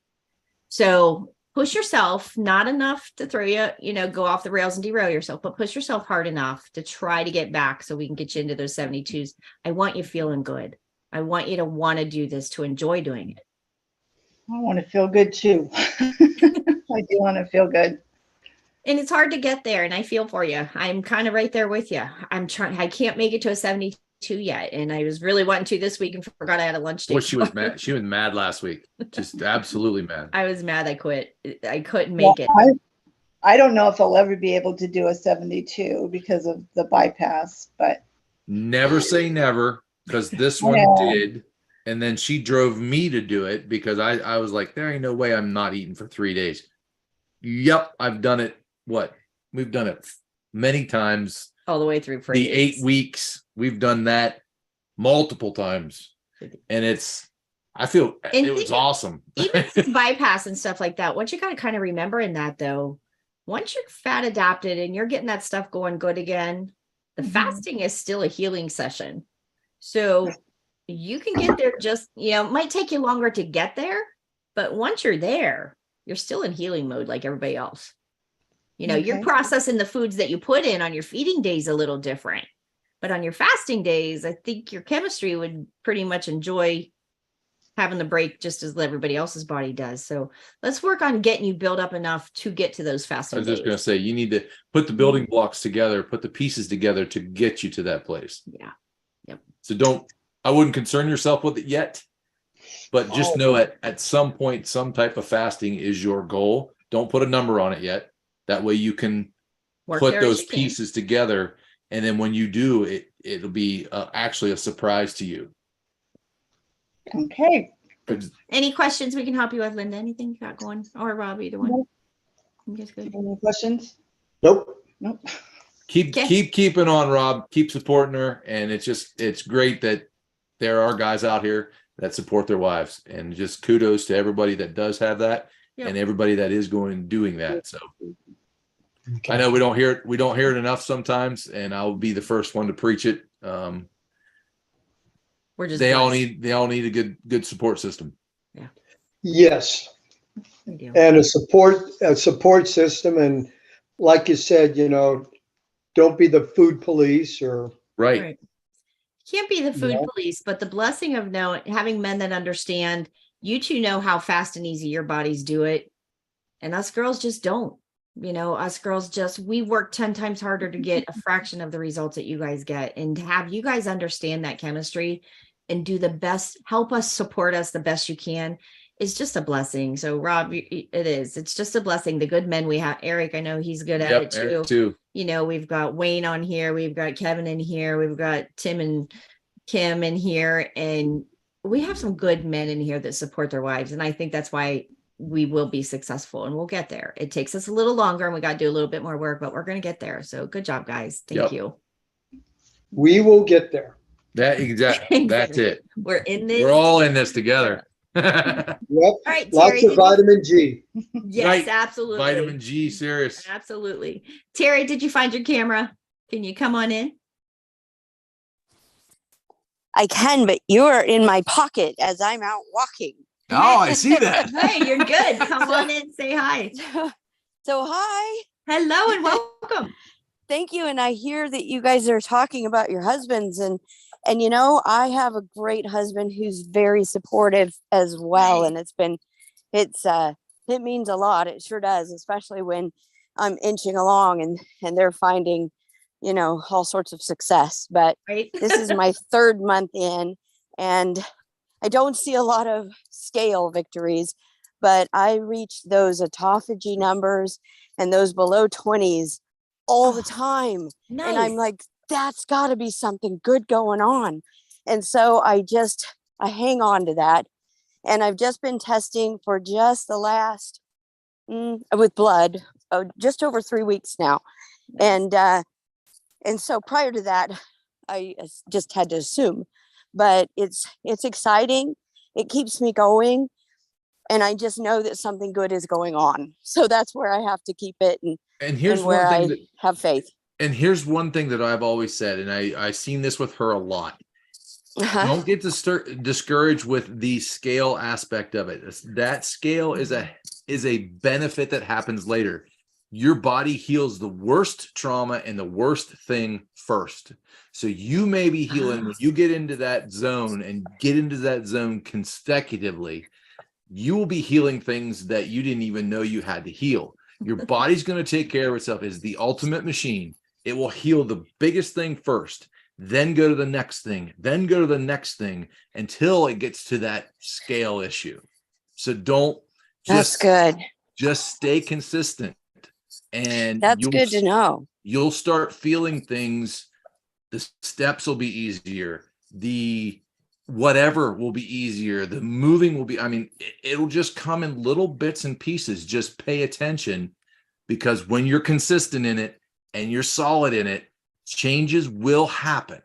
So push yourself, not enough to throw you, go off the rails and derail yourself, but push yourself hard enough to try to get back so we can get you into those 72s. I want you feeling good. I want you to want to do this, to enjoy doing it. I want to feel good too. I do want to feel good. And it's hard to get there. And I feel for you. I'm kind of right there with you. I can't make it to a 72 yet. And I was really wanting to this week and forgot I had a lunch date. Well, she was mad. She was mad last week. Just absolutely mad. I was mad. I quit. I couldn't make it. I don't know if I'll ever be able to do a 72 because of the bypass, but. Never say never, because this one did. And then she drove me to do it because I was like, there ain't no way I'm not eating for 3 days. Yep. I've done it. We've done it many times. All the way through for the 8 weeks. We've done that multiple times. And it was awesome. Even bypass and stuff like that. What you got to kind of remember in that though, once you're fat adapted and you're getting that stuff going good again, the fasting is still a healing session. So you can get there it might take you longer to get there, but once you're there, you're still in healing mode like everybody else. You're processing the foods that you put in on your feeding days a little different, but on your fasting days, I think your chemistry would pretty much enjoy having the break just as everybody else's body does. So let's work on getting you built up enough to get to those fasting days. I was just going to say, you need to put the building blocks together, put the pieces together to get you to that place. Yeah. Yep. So I wouldn't concern yourself with it yet, but just know at some point, some type of fasting is your goal. Don't put a number on it yet. That way you can put those pieces together. And then when you do, it'll be actually a surprise to you. Okay. Any questions we can help you with, Linda? Anything you got going, or Rob, either one? You guys good? Any questions? Nope. Nope. Keep keeping on, Rob. Keep supporting her, and it's great that there are guys out here that support their wives, and just kudos to everybody that does have that, Yep. and everybody that is doing that. So Okay. I know we don't hear it enough sometimes, and I'll be the first one to preach it. We're just They all blessed. need a good support system. Yes. We do. And a support system. And like you said, don't be the food police or. Right. Can't be the food Yeah. police, but the blessing of having men that understand, you two know how fast and easy your bodies do it. And us girls just don't. Us girls we work 10 times harder to get a fraction of the results that you guys get. And to have you guys understand that chemistry and do the best, help us, support us the best you can, is just a blessing. So Rob, it's just a blessing. The good men we have, Eric, I know he's good at it too. Eric too. We've got Wayne on here, we've got Kevin in here, we've got Tim and Kim in here, and we have some good men in here that support their wives. And I think that's why we will be successful, and we'll get there. It takes us a little longer and we got to do a little bit more work, but we're going to get there. So good job, guys. Thank you. We will get there. That's it. We're in this. We're all in this together. Yep. All right, Lots Terry. of vitamin G. Yes, Right. absolutely. Vitamin G, serious. Absolutely. Terry, did you find your camera? Can you come on in? I can, but you're in my pocket as I'm out walking. Oh, I see that. Hey, you're good. Come on in, say hi. So hi. Hello and welcome. Thank you. And I hear that you guys are talking about your husbands, and I have a great husband who's very supportive as well. Nice. And it means a lot. It sure does, especially when I'm inching along and they're finding, all sorts of success. But Right. this is my 3rd month in, and I don't see a lot of scale victories, but I reached those autophagy numbers and those below 20s all the time. Nice. And I'm like, that's got to be something good going on. And so I hang on to that. And I've just been testing for just the last, with blood, just over 3 weeks now. And so prior to that, I just had to assume, but it's exciting. It keeps me going. And I just know that something good is going on. So that's where I have to keep it. And here's and where one thing I have faith. And here's one thing that I've always said, and I've seen this with her a lot. Don't get discouraged with the scale aspect of it. That scale is a benefit that happens later. Your body heals the worst trauma and the worst thing first. So you may be healing when you get into that zone and get into that zone consecutively. You will be healing things that you didn't even know you had to heal. Your body's going to take care of itself. It's the ultimate machine. It will heal the biggest thing first, then go to the next thing, then go to the next thing until it gets to that scale issue. So That's good. Just stay consistent. And that's good to know. You'll start feeling things. The steps will be easier. The whatever will be easier. The moving will be, it'll just come in little bits and pieces. Just pay attention, because when you're consistent in it and you're solid in it, changes will happen.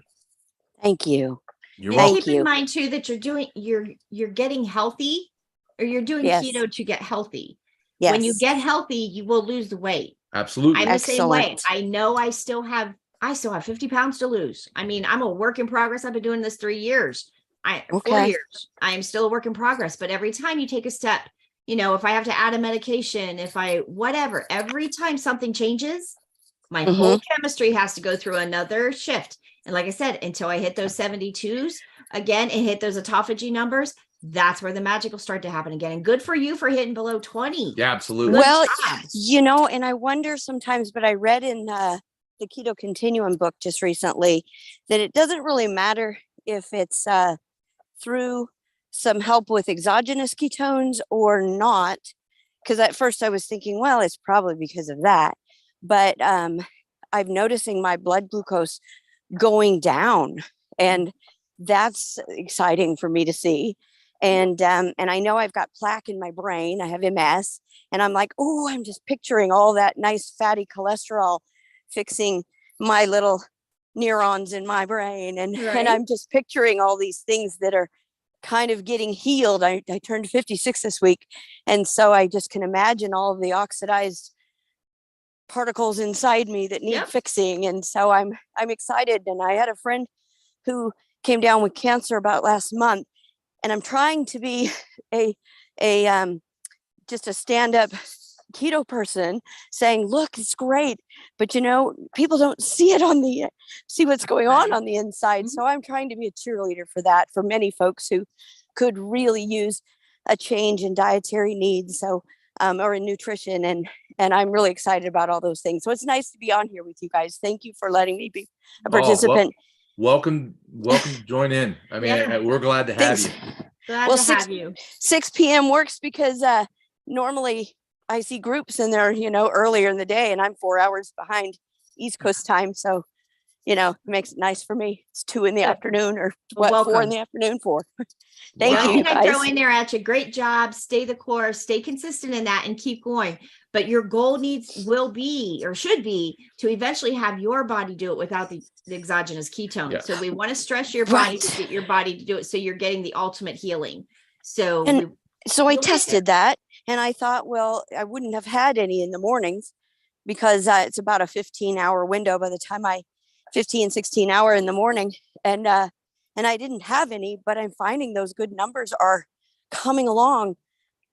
Thank you. You're And welcome. keep in mind too that you're getting healthy, or you're doing Yes. keto to get healthy. Yes. When you get healthy, you will lose the weight. Absolutely. I'm the same way. Excellent. I know I still have 50 pounds to lose. I'm a work in progress. I've been doing this 3 years. 4 Okay. years. I am still a work in progress. But every time you take a step, if I have to add a medication, every time something changes, my whole chemistry has to go through another shift. And like I said, until I hit those 72s again and hit those autophagy numbers, that's where the magic will start to happen again. And good for you for hitting below 20. Yeah, absolutely. Well, job. and I wonder sometimes, but I read in the Keto Continuum book just recently that it doesn't really matter if it's through some help with exogenous ketones or not. Because at first I was thinking, well, it's probably because of that. But I'm noticing my blood glucose going down, and that's exciting for me to see. And I know I've got plaque in my brain. I have MS, and I'm like, oh, I'm just picturing all that nice fatty cholesterol fixing my little neurons in my brain, and I'm just picturing all these things that are kind of getting healed. I turned 56 this week, and so I just can imagine all of the oxidized particles inside me that need fixing. And so I'm excited. And I had a friend who came down with cancer about last month, and I'm trying to be a just a stand-up keto person, saying, look, it's great, but people don't see it see what's going on the inside. So I'm trying to be a cheerleader for that, for many folks who could really use a change in dietary needs, so or in nutrition, and I'm really excited about all those things. So it's nice to be on here with you guys. Thank you for letting me be a participant. Welcome to join in. I mean, we're glad to have you. Glad to have you. 6 p.m. works because normally I see groups and they're, earlier in the day, and I'm 4 hours behind East Coast time. So, it makes it nice for me. It's 2 in the afternoon, or 4 in the afternoon, 4. Thank you, guys. I throw in there at you. Great job. Stay the course, stay consistent in that, and keep going. But your goal should be to eventually have your body do it without the exogenous ketones. Yeah. So we want to stress your body to get your body to do it, so you're getting the ultimate healing. So I tested that, and I thought, well, I wouldn't have had any in the mornings because it's about a 15-hour window by the time 16 hour in the morning. And I didn't have any, but I'm finding those good numbers are coming along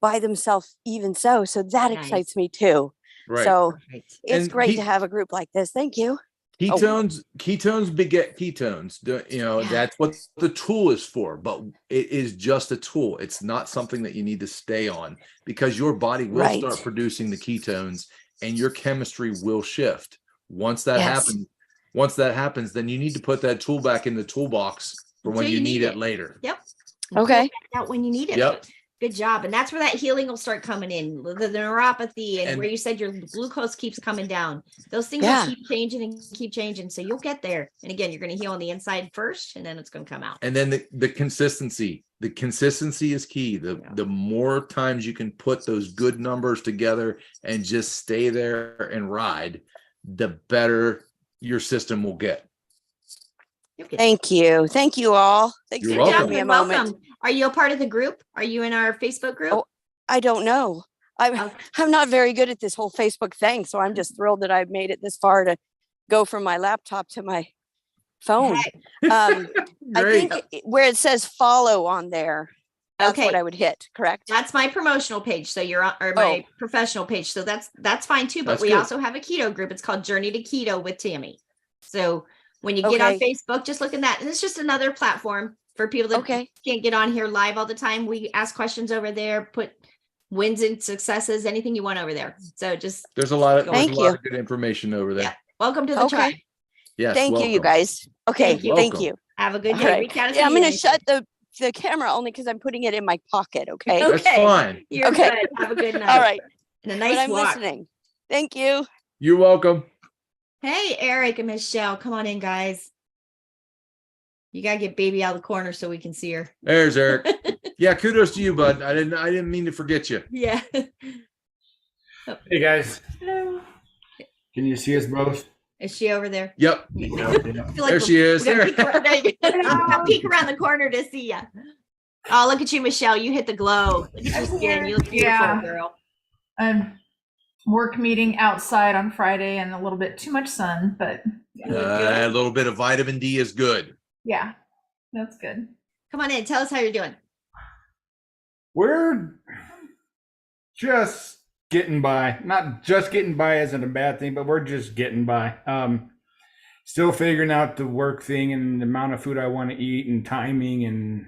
by themselves even so. So that excites me too. Right. So it's And great to have a group like this. Thank you. Ketones beget ketones. That's what the tool is for, but it is just a tool. It's not something that you need to stay on, because your body will start producing the ketones and your chemistry will shift. Once that happens, then you need to put that tool back in the toolbox for when you need it later. Yep. Okay. Out when you need it. Yep. Good job. And that's where that healing will start coming in. The neuropathy and where you said your glucose keeps coming down. Those things will keep changing and keep changing. So you'll get there. And again, you're going to heal on the inside first, and then it's going to come out. And then the consistency. The consistency is key. The more times you can put those good numbers together and just stay there and ride, the better your system will get. Thank you. Thank you all. Thanks You're for welcome. giving me a moment. Are you a part of the group? Are you in our Facebook group? Oh, I don't know. I'm not very good at this whole Facebook thing, so I'm just thrilled that I've made it this far to go from my laptop to my phone. I think where it says follow on there, that's what I would hit, correct? That's my promotional page. So you're on, or my professional page. So that's fine too. But we also have a keto group. It's called Journey to Keto with Tammy. So when you get on Facebook, just look at that. And it's just another platform for people that can't get on here live all the time. We ask questions over there, put wins and successes, anything you want over there. So there's a lot of good information over there. Yeah. Welcome to the tribe. Yes. Thank you guys. Okay. Thank you. Have a good day. Right. I'm going to shut the camera only because I'm putting it in my pocket. Okay. That's fine. You're good. Have a good night. All right. And a nice walk. Listening. Thank you. You're welcome. Hey, Eric and Michelle, come on in, guys. You gotta get baby out of the corner so we can see her. There's Eric. Yeah, kudos to you, bud. I didn't mean to forget you. Yeah. Hey guys. Hello. Can you see us both? Is she over there? Yep. There she is. Peek around the corner to see you. Oh, look at you, Michelle. You hit the glow. Look at your skin. You look beautiful, girl. Work meeting outside on Friday and a little bit too much sun, but a little bit of vitamin D is good. Yeah, that's good. Come on in. Tell us how you're doing. We're just getting by. Not just getting by isn't a bad thing, but we're just getting by. Still figuring out the work thing and the amount of food I want to eat and timing, and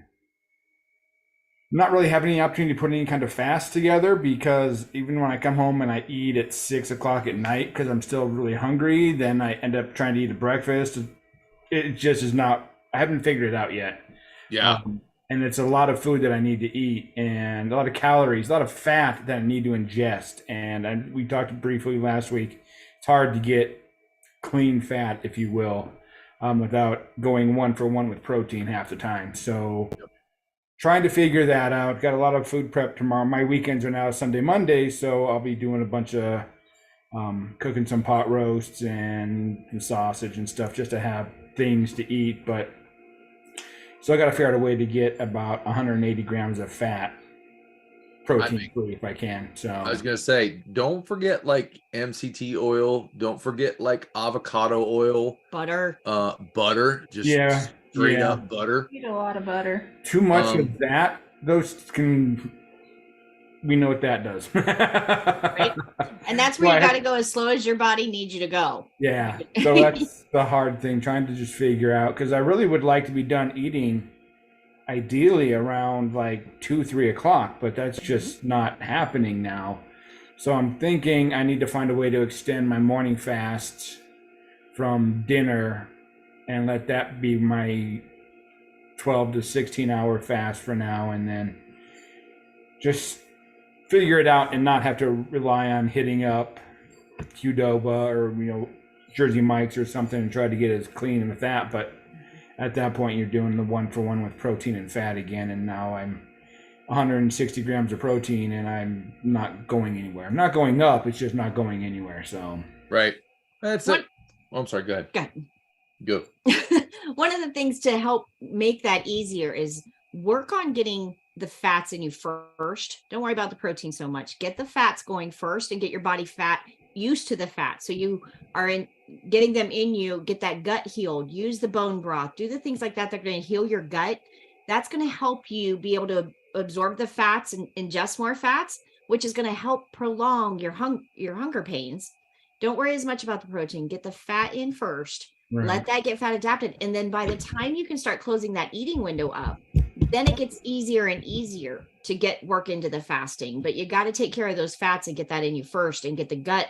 not really having any opportunity to put any kind of fast together, because even when I come home and I eat at 6 o'clock at night because I'm still really hungry, then I end up trying to eat a breakfast. It just is not, I haven't figured it out yet. Yeah. And it's a lot of food that I need to eat, and a lot of calories, a lot of fat that I need to ingest. And we talked briefly last week. It's hard to get clean fat, if you will, without going 1 for 1 with protein half the time. So trying to figure that out. Got a lot of food prep tomorrow. My weekends are now Sunday, Monday, so I'll be doing a bunch of cooking some pot roasts and some sausage and stuff just to have things to eat. But so I got to figure out a way to get about 180 grams of fat, protein free if I can. So I was gonna say, don't forget like MCT oil. Don't forget like avocado oil, Butter. butter. Just straight up butter. Eat a lot of butter. Too much of that, those can. We know what that does. Right? And that's where you got to go as slow as your body needs you to go. Yeah. So that's the hard thing, trying to just figure out, because I really would like to be done eating ideally around like 2-3 o'clock, but that's just not happening now. So I'm thinking I need to find a way to extend my morning fast from dinner and let that be my 12 to 16 hour fast for now, and then just figure it out and not have to rely on hitting up Qdoba or Jersey Mike's or something and try to get as clean with that. But at that point you're doing the 1-for-1 with protein and fat again, and now I'm 160 grams of protein and I'm not going anywhere. I'm not going up, it's just not going anywhere. So Right. That's it. Oh, I'm sorry, go ahead. Go. One of the things to help make that easier is work on getting the fats in you first. Don't worry about the protein so much. Get the fats going first and get your body fat used to the fat. So you are in getting them in you, get that gut healed, use the bone broth, do the things like that. They're going to heal your gut. That's going to help you be able to absorb the fats and ingest more fats, which is going to help prolong your hunger pains. Don't worry as much about the protein. Get the fat in first. Right. Let that get fat adapted. And then by the time you can start closing that eating window up, then it gets easier and easier to get work into the fasting. But you got to take care of those fats and get that in you first and get the gut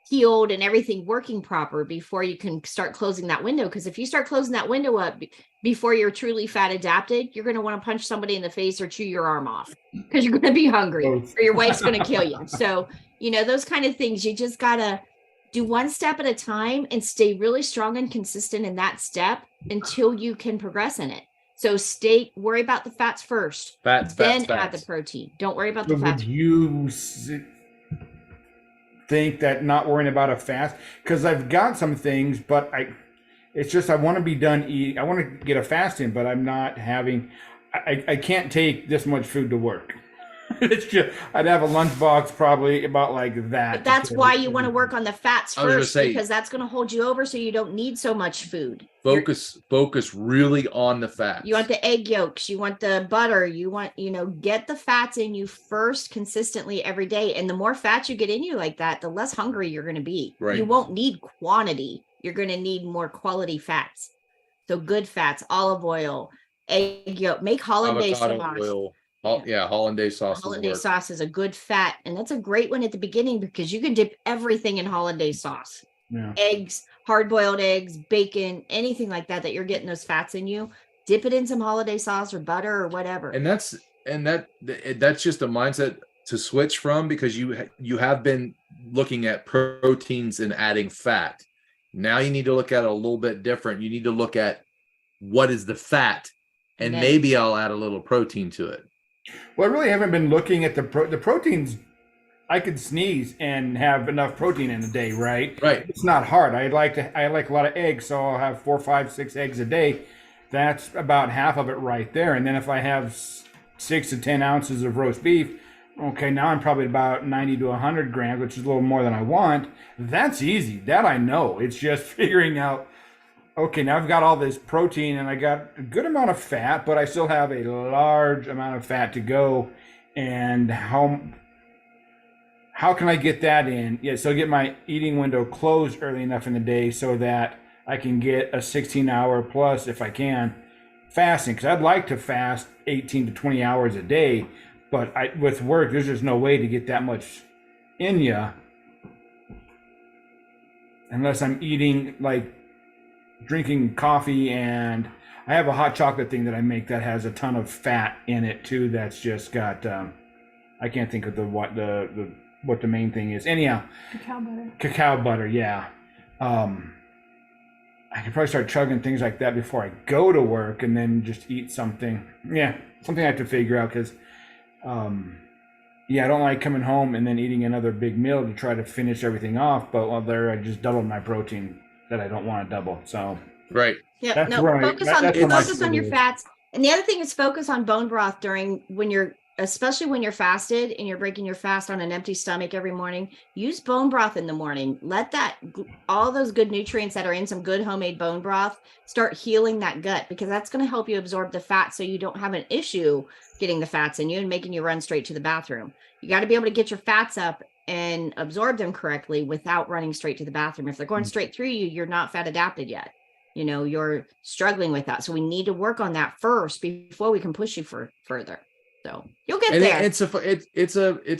healed and everything working proper before you can start closing that window. Because if you start closing that window up before you're truly fat adapted, you're going to want to punch somebody in the face or chew your arm off because you're going to be hungry or your wife's going to kill you. So, those kind of things, you just got to do one step at a time and stay really strong and consistent in that step until you can progress in it. So worry about the fats first, then add the protein. Don't worry about the fats. Would you think that not worrying about a fast, because I've got some things, but I want to be done eating. I want to get a fast in, but I'm not having, I can't take this much food to work. It's just, I'd have a lunchbox probably about like that. But that's why you want to work on the fats first, because that's going to hold you over so you don't need so much food. Focus really on the fats. You want the egg yolks, you want the butter, you want, get the fats in you first consistently every day. And the more fats you get in you like that, the less hungry you're going to be. Right. You won't need quantity. You're going to need more quality fats. So good fats, olive oil, egg yolk, make hollandaise sauce. Hollandaise sauce. Hollandaise sauce is a good fat, and that's a great one at the beginning because you can dip everything in hollandaise sauce. Yeah. Eggs, hard-boiled eggs, bacon, anything like that you're getting those fats in you. Dip it in some hollandaise sauce or butter or whatever. And that's just a mindset to switch from, because you have been looking at proteins and adding fat. Now you need to look at it a little bit different. You need to look at what is the fat, and maybe I'll add a little protein to it. Well, I really haven't been looking at the proteins. I could sneeze and have enough protein in a day, right? Right. It's not hard. I like a lot of eggs, so I'll have 4, 5, 6 eggs a day. That's about half of it right there. And then if I have 6 to 10 ounces of roast beef, okay, now I'm probably about 90 to 100 grams, which is a little more than I want. That's easy. That I know. It's just figuring out, okay, now I've got all this protein and I got a good amount of fat, but I still have a large amount of fat to go. And how can I get that in? Yeah, so get my eating window closed early enough in the day so that I can get a 16-hour plus, if I can, fasting. Because I'd like to fast 18 to 20 hours a day, but with work, there's just no way to get that much in you unless I'm eating like drinking coffee, and I have a hot chocolate thing that I make that has a ton of fat in it too. That's just got I can't think of what the main thing is. Anyhow, cacao butter. Cacao butter, yeah. I I could probably start chugging things like that before I go to work, and then just eat something. Yeah, something I have to figure out because, I don't like coming home and then eating another big meal to try to finish everything off. But while there, I just doubled my protein that I don't want to double. So Right. Yeah, That's no, right. focus That- on that's what my focus on your struggle is. fats. And the other thing is focus on bone broth during when you're, especially when you're fasted and you're breaking your fast on an empty stomach every morning. Use bone broth in the morning. Let that all those good nutrients that are in some good homemade bone broth start healing that gut, because that's going to help you absorb the fat so you don't have an issue getting the fats in you and making you run straight to the bathroom. You got to be able to get your fats up and absorb them correctly without running straight to the bathroom. If they're going straight through you, you're not fat adapted yet. You're struggling with that. So we need to work on that first before we can push you further. So you'll get there. It's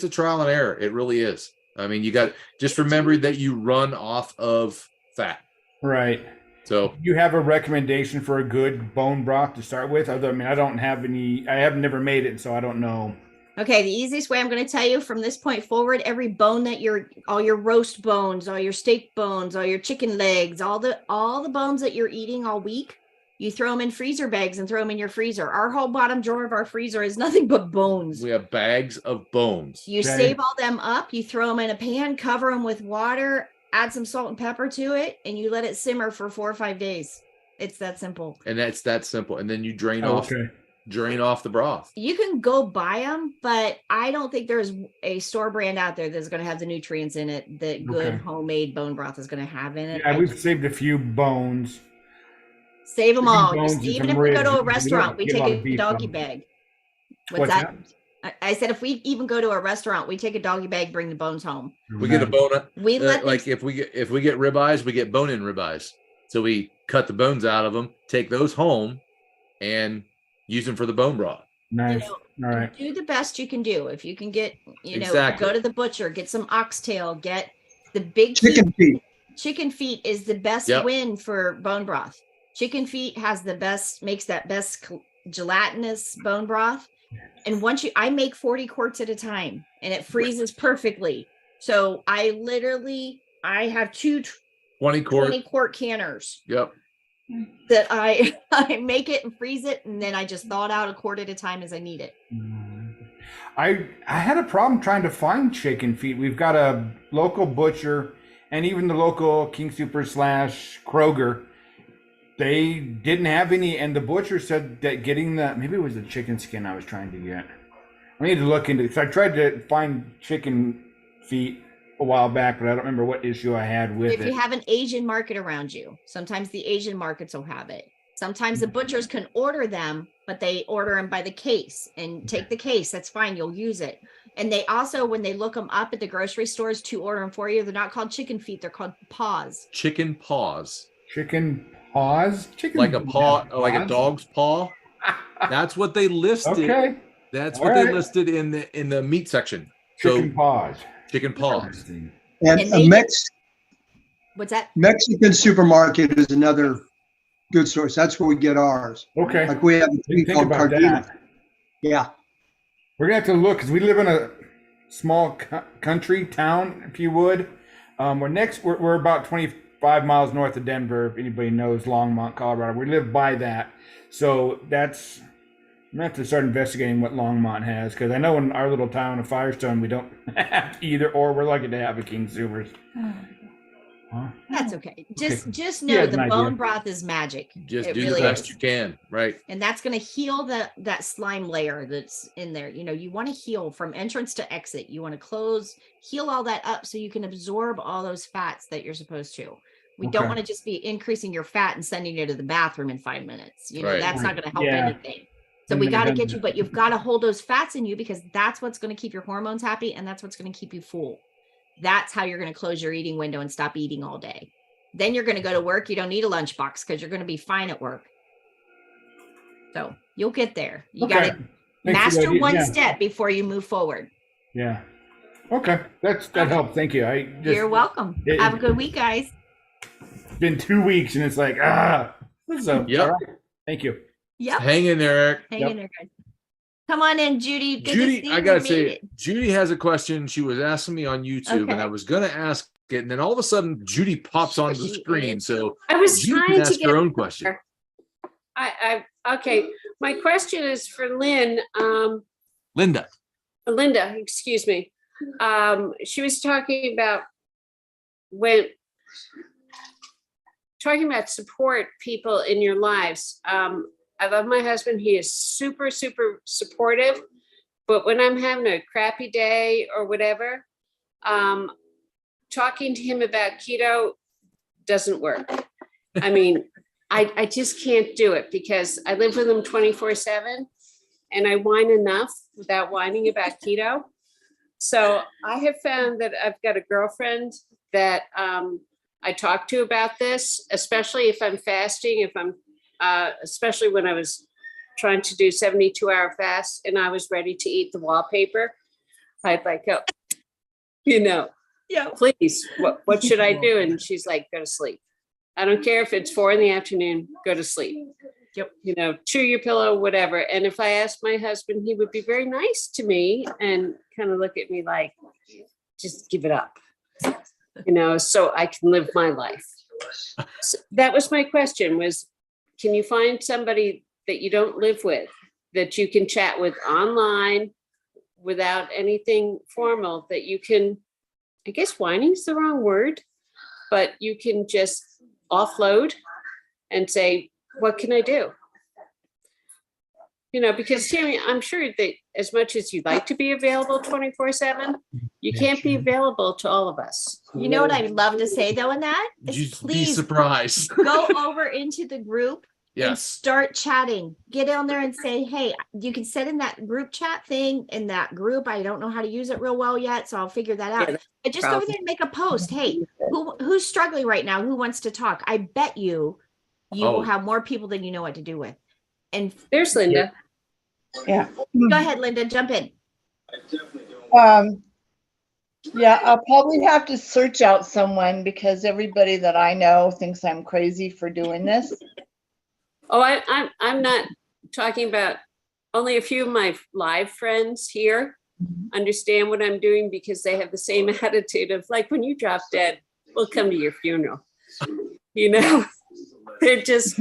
a trial and error. It really is. I mean, you got just remember that you run off of fat. Right. So you have a recommendation for a good bone broth to start with? I don't have any. I have never made it, so I don't know. Okay, the easiest way I'm going to tell you from this point forward, every bone that all your roast bones, all your steak bones, all your chicken legs, all the bones that you're eating all week, you throw them in freezer bags and throw them in your freezer. Our whole bottom drawer of our freezer is nothing but bones. we have bags of bones. You save all them up, you throw them in a pan, cover them with water, add some salt and pepper to it, and you let it simmer for 4 or 5 days. It's that simple. And that's that simple. And then you drain Okay. off the broth. You can go buy them, but I don't think there's a store brand out there that's going to have the nutrients in it that good Okay. homemade bone broth is going to have in it. Yeah, we've saved a few bones. Save them Chicken all. bones Just, and even some if we go ribs. to a We restaurant, don't we get a lot take of a beef doggy from- bag. What's that? I said if we go to a restaurant, we take a doggy bag, bring the bones home. We get a bone. We let them- like if we get ribeyes, we get bone-in ribeyes. So we cut the bones out of them, take those home, and use them for the bone broth. Nice. You All right. do the best you can do. If you can get, Exactly. go to the butcher, get some oxtail, get the big Chicken feet. Chicken feet is the best Yep. win for bone broth. Chicken feet makes that best gelatinous bone broth. And I make 40 quarts at a time and it freezes perfectly. So I have two 20 quart. 20-quart canners Yep. that I make it and freeze it. And then I just thaw it out a quart at a time as I need it. I had a problem trying to find chicken feet. We've got a local butcher and even the local King Super / Kroger. They didn't have any, and the butcher said that maybe it was the chicken skin I was trying to get. I need to look into it because I tried to find chicken feet a while back, but I don't remember what issue I had with If it. you have an Asian market around you, sometimes the Asian markets will have it. Sometimes the butchers can order them, but they order them by the case and take the case. That's fine. You'll use it. And they also, when they look them up at the grocery stores to order them for you, they're not called chicken feet. They're called paws. Chicken paws. Chicken paws? Chicken Like a paw, paws? like a dog's paw. That's what they listed. Okay. That's All what they right. listed in the meat section. Chicken paws. Chicken paws. Interesting. And And a they- Mex What's that? Mexican supermarket is another good source. That's where we get ours. Okay. Like we have a Didn't thing think called about Cardina. that. Yeah. We're gonna have to look because we live in a small country town, if you would. We're about 25 miles north of Denver. If anybody knows Longmont, Colorado, we live by that. So I'm gonna have to start investigating what Longmont has because I know in our little town of Firestone we don't have either, or we're lucky to have a King Supers. Huh? That's okay. Just Yeah, know it's the an bone idea. broth is magic. Just It do really the best is. you can. Right. And that's going to heal that slime layer that's in there. You want to heal from entrance to exit. You want to heal all that up so you can absorb all those fats that you're supposed to. We don't Okay. want to just be increasing your fat and sending you to the bathroom in 5 minutes. Right. That's not going to help Yeah. anything. So Been we there, got to done get that. you, but you've got to hold those fats in you because that's what's going to keep your hormones happy and that's what's going to keep you full. That's how you're going to close your eating window and stop eating all day. Then you're going to go to work. You don't need a lunchbox because you're going to be fine at work. So you'll get there. You got to Thanks for the master idea. one Yeah. step before you move forward. Yeah. Okay. That helped. Thank you. You're welcome. it- Have a good week, guys. It's been 2 weeks and it's like, So, Yep. all right. Thank you. Yep. Hang in there, Eric. Hang Yep. in there, guys. Come on in, Judy. Good to Judy, see I you. gotta We say, made it. Judy has a question. She was asking me on YouTube, and Okay. I was gonna ask it, and then all of a sudden, Judy pops onto the She screen. is. So I was Judy trying can to ask get her own question. okay. My question is for Lynn. Linda. Linda, excuse me. She was talking about support people in your lives. I love my husband. He is super, super supportive. But when I'm having a crappy day or whatever, talking to him about keto doesn't work. I mean, I just can't do it because I live with him 24/7 and I whine enough without whining about keto. So I have found that I've got a girlfriend that I talk to about this, especially if I'm fasting, especially when I was trying to do 72-hour fast and I was ready to eat the wallpaper. I'd like, oh, Yeah. please, what should I do? And she's like, go to sleep. I don't care if it's 4 PM, go to sleep. Yep. Chew your pillow, whatever. And if I asked my husband, he would be very nice to me and kind of look at me like, just give it up, so I can live my life. So that was my question was, can you find somebody that you don't live with, that you can chat with online without anything formal, that you can, I guess whining's the wrong word, but you can just offload and say, what can I do? Because Tammy, I'm sure that as much as you'd like to be available 24/7, you can't be available to all of us. You know what I'd love to say though in that is You'd be please surprised. go over into the group and Yes. start chatting. Get on there and say, hey, you can set in that group chat thing in that group. I don't know how to use it real well yet, so I'll figure that out. Yeah, But just go over there and make a post. Hey, who's struggling right now? Who wants to talk? I bet you will have more people than you know what to do with. And There's Linda. Yeah. go ahead, Linda, jump in. Yeah, I'll probably have to search out someone because everybody that I know thinks I'm crazy for doing this. Oh, I'm not talking about, only a few of my live friends here understand what I'm doing because they have the same attitude of like, when you drop dead, we'll come to your funeral. They're just,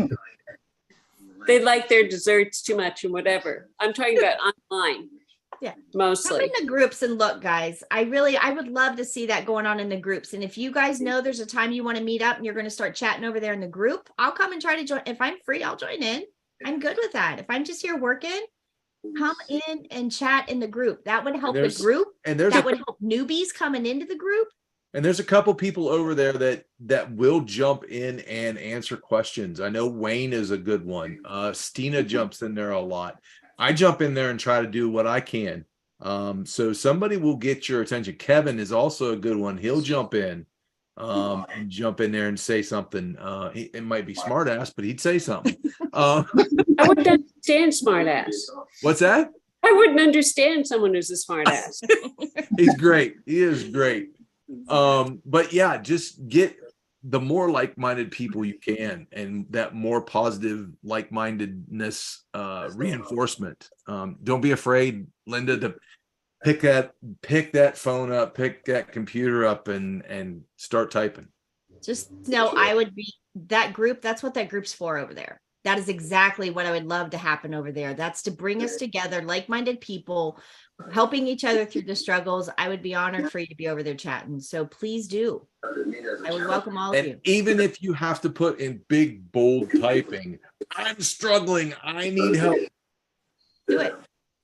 they like their desserts too much and whatever. I'm talking about online. Yeah. Come Mostly. in the groups and look, guys. I would love to see that going on in the groups. And if you guys know there's a time you want to meet up and you're going to start chatting over there in the group, I'll come and try to join. If I'm free, I'll join in. I'm good with that. If I'm just here working, come in and chat in the group. That would help the group. And that would help newbies coming into the group. And there's a couple people over there that will jump in and answer questions. I know Wayne is a good one. Stina jumps in there a lot. I jump in there and try to do what I can. So somebody will get your attention. Kevin is also a good one. He'll jump in and jump in there and say something. It might be smart ass, but he'd say something. I wouldn't understand smart ass. What's that? I wouldn't understand someone who's a smart ass. He's great. He is great. But yeah, just get the more like-minded people you can, and that more positive like-mindedness reinforcement. Don't be afraid, Linda, to pick that phone up, pick that computer up and start typing. Just know I would be that group. That's what that group's for over there. That is exactly what I would love to happen over there. That's to bring us together, like-minded people, helping each other through the struggles. I would be honored for you to be over there chatting. So please do. I would welcome all of you. Even if you have to put in big, bold typing, I'm struggling, I need help. Do it.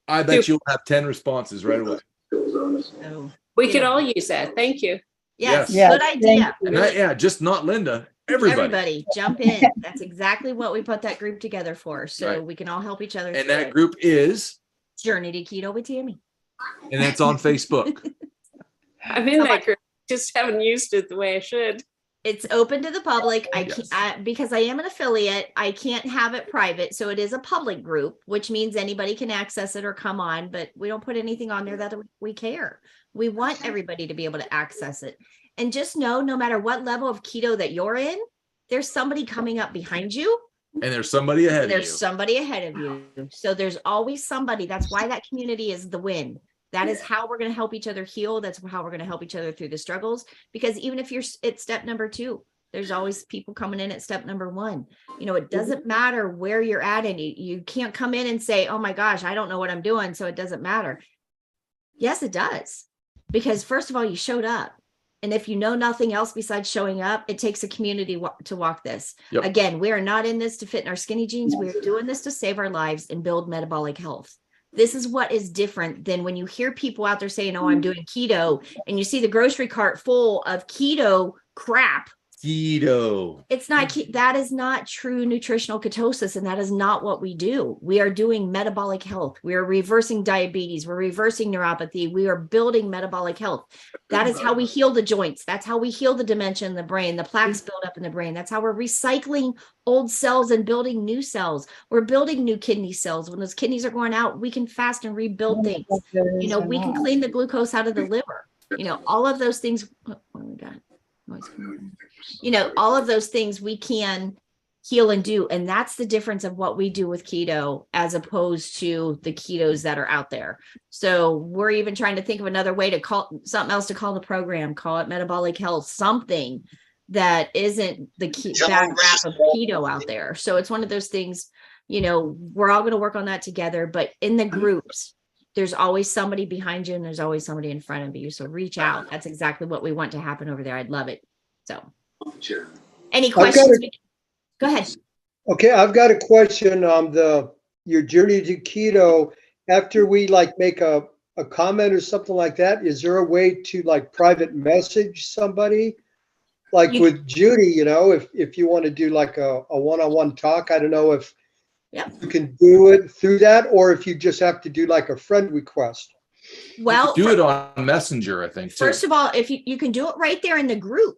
I bet you'll have 10 responses right away. So, We could all use that. Thank you. yes, Yes. good idea. And just not Linda. Everybody. Jump in. That's exactly what we put that group together for. So we can all help each other. And through that it. group is, Journey to Keto with Tammy. and that's on Facebook. I'm in that group. Just haven't used it the way I should. It's open to the public. Yes. Because I am an affiliate, I can't have it private. So it is a public group, which means anybody can access it or come on, but we don't put anything on there that we care. We want everybody to be able to access it. And just know, no matter what level of keto that you're in, there's somebody coming up behind you And there's somebody ahead of you. There's somebody ahead of you. So there's always somebody. That's why that community is the win. That is how we're going to help each other heal. That's how we're going to help each other through the struggles. Because even if you're at step number 2, there's always people coming in at step number 1. You know, it doesn't matter where you're at. And you can't come in and say, oh my gosh, I don't know what I'm doing, so it doesn't matter. Yes, it does. Because first of all, you showed up. And if you know nothing else besides showing up, it takes a community to walk this. Yep. Again, we are not in this to fit in our skinny jeans. We're doing this to save our lives and build metabolic health. This is what is different than when you hear people out there saying, oh, I'm doing keto, and you see the grocery cart full of keto crap. Keto. It's not, that is not true nutritional ketosis. And that is not what we do. We are doing metabolic health. We are reversing diabetes. We're reversing neuropathy. We are building metabolic health. That is how we heal the joints. That's how we heal the dementia in the brain, the plaques build up in the brain. That's how we're recycling old cells and building new cells. We're building new kidney cells. When those kidneys are going out, we can fast and rebuild things. You know, we can clean the glucose out of the liver. You know, all of those things. Oh my God. You know, all of those things we can heal and do. And that's the difference of what we do with keto as opposed to the ketos that are out there. So we're even trying to think of another way to call something else to call the program, call it metabolic health, something that isn't the bad rap of keto out there. So it's one of those things, you know, we're all going to work on that together, but in the groups, there's always somebody behind you and there's always somebody in front of you. So reach out. That's exactly what we want to happen over there. I'd love it. So any questions? Go ahead. Okay, I've got a question on your journey to keto. After we like make a comment or something like that, is there a way to like private message somebody? Like with Judy, you know, if you want to do like a one-on-one talk, I don't know if you can do it through that or if you just have to do like a friend request. Well, do it on Messenger, I think. First of all, if you can do it right there in the group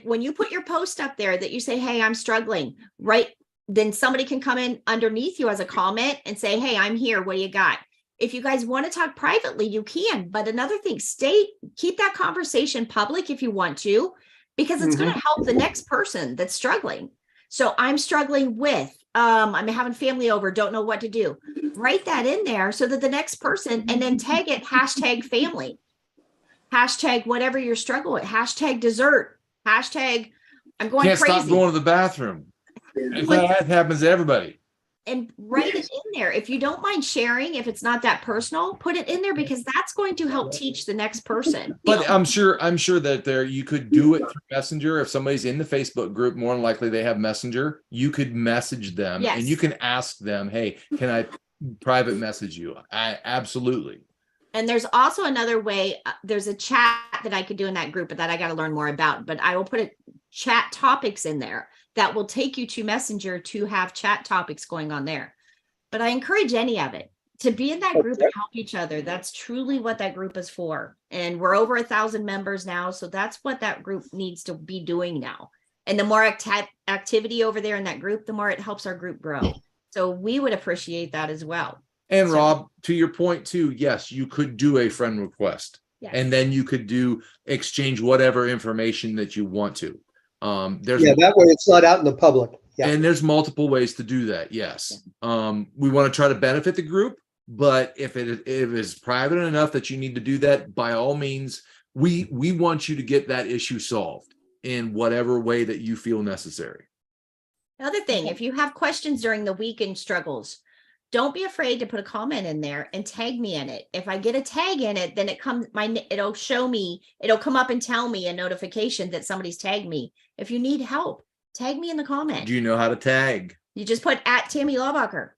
when you put your post up there that you say, hey, I'm struggling, right? Then somebody can come in underneath you as a comment and say, hey, I'm here. What do you got? If you guys want to talk privately, you can. But another thing, keep that conversation public if you want to, because it's going to help the next person that's struggling. So I'm struggling with, I'm having family over, don't know what to do. Write that in there so that the next person, and then tag it #family, #whatever you're struggling with, #dessert, I'm going Can't crazy. Stop going to the bathroom. That happens to everybody. And write it in there. If you don't mind sharing, if it's not that personal, put it in there because that's going to help teach the next person. But I'm sure that you could do it through Messenger. If somebody's in the Facebook group, more than likely they have Messenger. You could message them and you can ask them, hey, can I private message you? Absolutely. And there's also another way. There's a chat that I could do in that group, but that I got to learn more about. But I will put chat topics in there that will take you to Messenger to have chat topics going on there. But I encourage any of it to be in that group and help each other. That's truly what that group is for. And we're over 1,000 members now. So that's what that group needs to be doing now. And the more activity over there in that group, the more it helps our group grow. So we would appreciate that as well. And Rob, to your point too, yes, you could do a friend request and then you could exchange whatever information that you want to. That way it's not out in the public. Yeah. And there's multiple ways to do that. Yes. We want to try to benefit the group, but if it is private enough that you need to do that, by all means, we want you to get that issue solved in whatever way that you feel necessary. Another thing, if you have questions during the weekend struggles, don't be afraid to put a comment in there and tag me in it. If I get a tag in it, then it'll show me, it'll come up and tell me a notification that somebody's tagged me. If you need help, tag me in the comment. Do you know how to tag? You just put @Tammy Laubacher.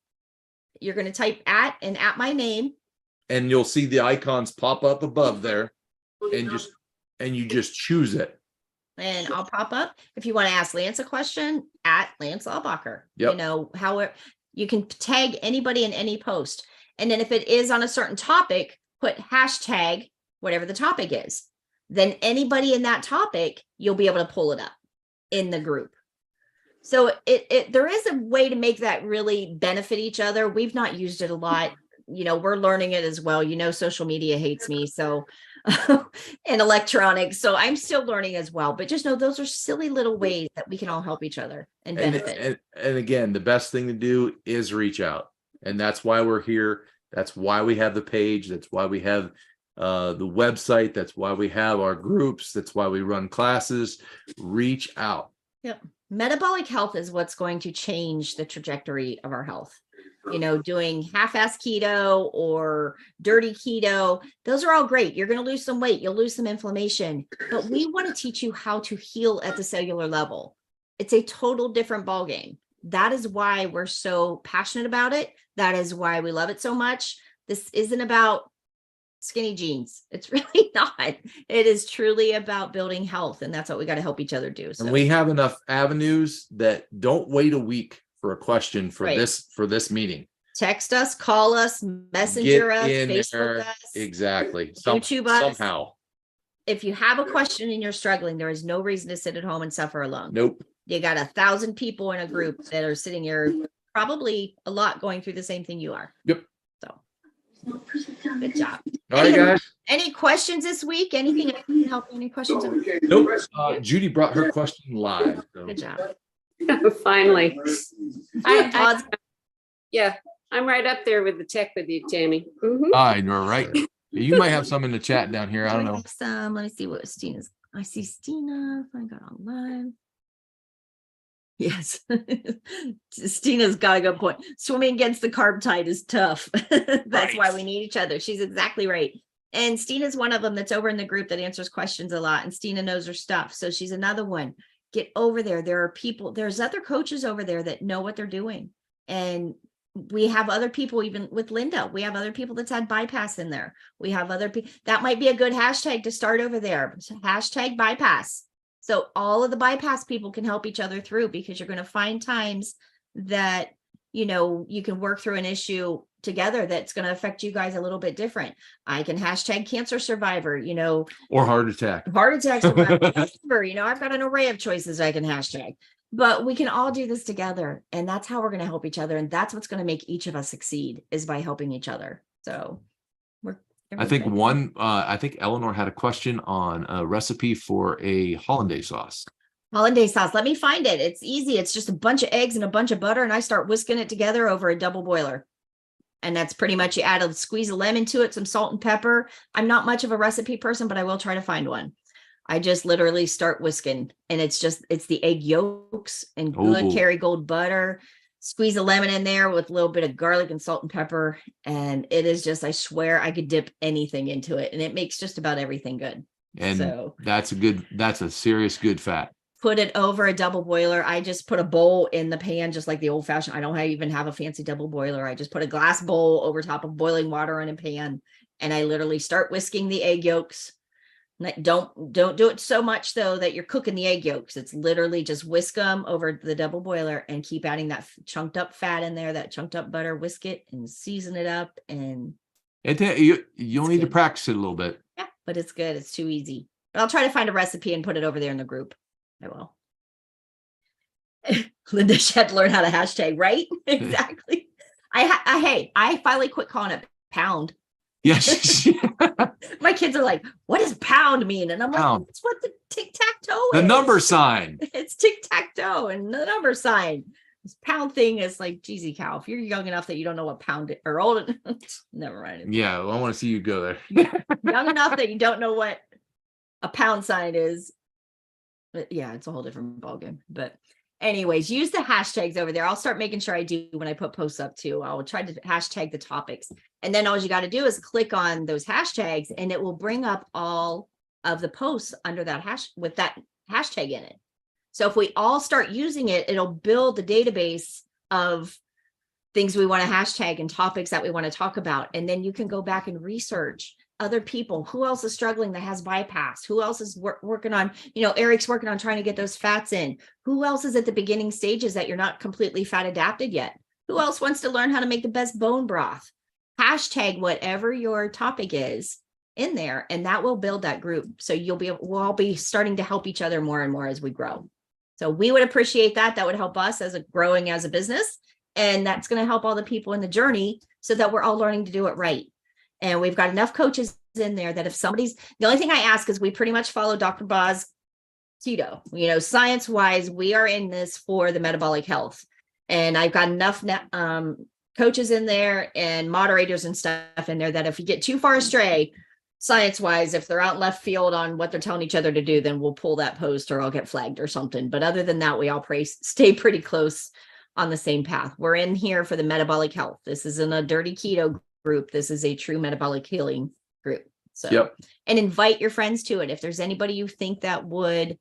You're going to type and my name. And you'll see the icons pop up above there and you just choose it. And I'll pop up. If you want to ask Lance a question, @Lance Laubacher. Yep. You know, however, you can tag anybody in any post. And then if it is on a certain topic, put # whatever the topic is. Then anybody in that topic, you'll be able to pull it up in the group. So there is a way to make that really benefit each other. We've not used it a lot. You know, we're learning it as well. You know, social media hates me. So and electronics. So I'm still learning as well, but just know those are silly little ways that we can all help each other and benefit. And again, the best thing to do is reach out. And that's why we're here. That's why we have the page. That's why we have the website. That's why we have our groups. That's why we run classes. Reach out. Yep. Metabolic health is what's going to change the trajectory of our health. You know, doing half-ass keto or dirty keto, those are all great. You're going to lose some weight. You'll lose some inflammation, but we want to teach you how to heal at the cellular level. It's a total different ballgame. That is why we're so passionate about it. That is why we love it so much. This isn't about skinny jeans. It's really not. It is truly about building health. And that's what we got to help each other do. So and we have enough avenues that don't wait a week for a question for this meeting. Text us, call us, messenger us, Facebook us. Exactly. YouTube us. Somehow. If you have a question and you're struggling, there is no reason to sit at home and suffer alone. Nope. You got 1,000 people in a group that are sitting here, probably a lot going through the same thing you are. Yep. So good job. All right, guys. Any questions this week? Anything I can help? Any questions? Nope. Judy brought her question live. So. Good job. Finally. Yeah, I'm right up there with the tech with you, Tammy. I know, right? You might have some in the chat down here. I don't know. Let me see what Stina's. I see Stina. I got online. Yes. Stina's got a good point. Swimming against the carb tide is tough. That's why we need each other. She's exactly right. And Stina's one of them that's over in the group that answers questions a lot. And Stina knows her stuff. So she's another one. Get over there. There are people, there's other coaches over there that know what they're doing. And we have other people, even with Linda, we have other people that's had bypass in there. We have other people. That might be a good hashtag to start over there. So hashtag bypass. So all of the bypass people can help each other through, because you're going to find times that, you know, you can work through an issue together that's going to affect you guys a little bit different. I can hashtag cancer survivor, you know, or heart attack survivor. You know, I've got an array of choices I can hashtag, but we can all do this together. And that's how we're going to help each other. And that's what's going to make each of us succeed, is by helping each other. So I think I think Eleanor had a question on a recipe for a hollandaise sauce. Hollandaise sauce. Let me find it. It's easy. It's just a bunch of eggs and a bunch of butter, and I start whisking it together over a double boiler. And that's pretty much, you add a squeeze of lemon to it, some salt and pepper. I'm not much of a recipe person, but I will try to find one. I just literally start whisking, and it's the egg yolks and good Kerrygold butter. Squeeze a lemon in there with a little bit of garlic and salt and pepper. And it is just, I swear I could dip anything into it, and it makes just about everything good. And so that's a serious good fat. Put it over a double boiler. I just put a bowl in the pan, just like the old fashioned. I don't even have a fancy double boiler. I just put a glass bowl over top of boiling water in a pan, and I literally start whisking the egg yolks. Don't do it so much though that you're cooking the egg yolks. It's literally just whisk them over the double boiler and keep adding that chunked up fat in there, that chunked up butter. Whisk it and season it up, and you'll need to practice it a little bit. Yeah, but it's good. It's too easy. But I'll try to find a recipe and put it over there in the group. I will. Linda had to learn how to hashtag, right? Exactly. I finally quit calling it pound. Yes. My kids are like, what does pound mean? And I'm like, it's what the tic-tac-toe is. The number sign. It's tic-tac-toe and the number sign. This pound thing is like, geezy cow. If you're young enough that you don't know what pound is, or old, never mind. Yeah, well, I want to see you go there. Young enough that you don't know what a pound sign is. But yeah, it's a whole different ballgame. But anyways, use the hashtags over there. I'll start making sure I do when I put posts up too. I'll try to hashtag the topics. And then all you got to do is click on those hashtags, and it will bring up all of the posts under that hash with that hashtag in it. So if we all start using it, it'll build the database of things we want to hashtag and topics that we want to talk about. And then you can go back and research other people. Who else is struggling that has bypass? Who else is working on, Eric's working on trying to get those fats in. Who else is at the beginning stages that you're not completely fat adapted yet? Who else wants to learn how to make the best bone broth? Hashtag whatever your topic is in there, and that will build that group. So we'll all be starting to help each other more and more as we grow. So we would appreciate that. That would help us growing as a business. And that's going to help all the people in the journey so that we're all learning to do it right. And we've got enough coaches in there that if somebody's, the only thing I ask is we pretty much follow Dr. Boz keto, science wise, we are in this for the metabolic health. And I've got enough coaches in there and moderators and stuff in there that if we get too far astray, science wise, if they're out left field on what they're telling each other to do, then we'll pull that post or I'll get flagged or something. But other than that, we all stay pretty close on the same path. We're in here for the metabolic health. This isn't a dirty keto group. This is a true metabolic healing group. So, and invite your friends to it. If there's anybody you think that would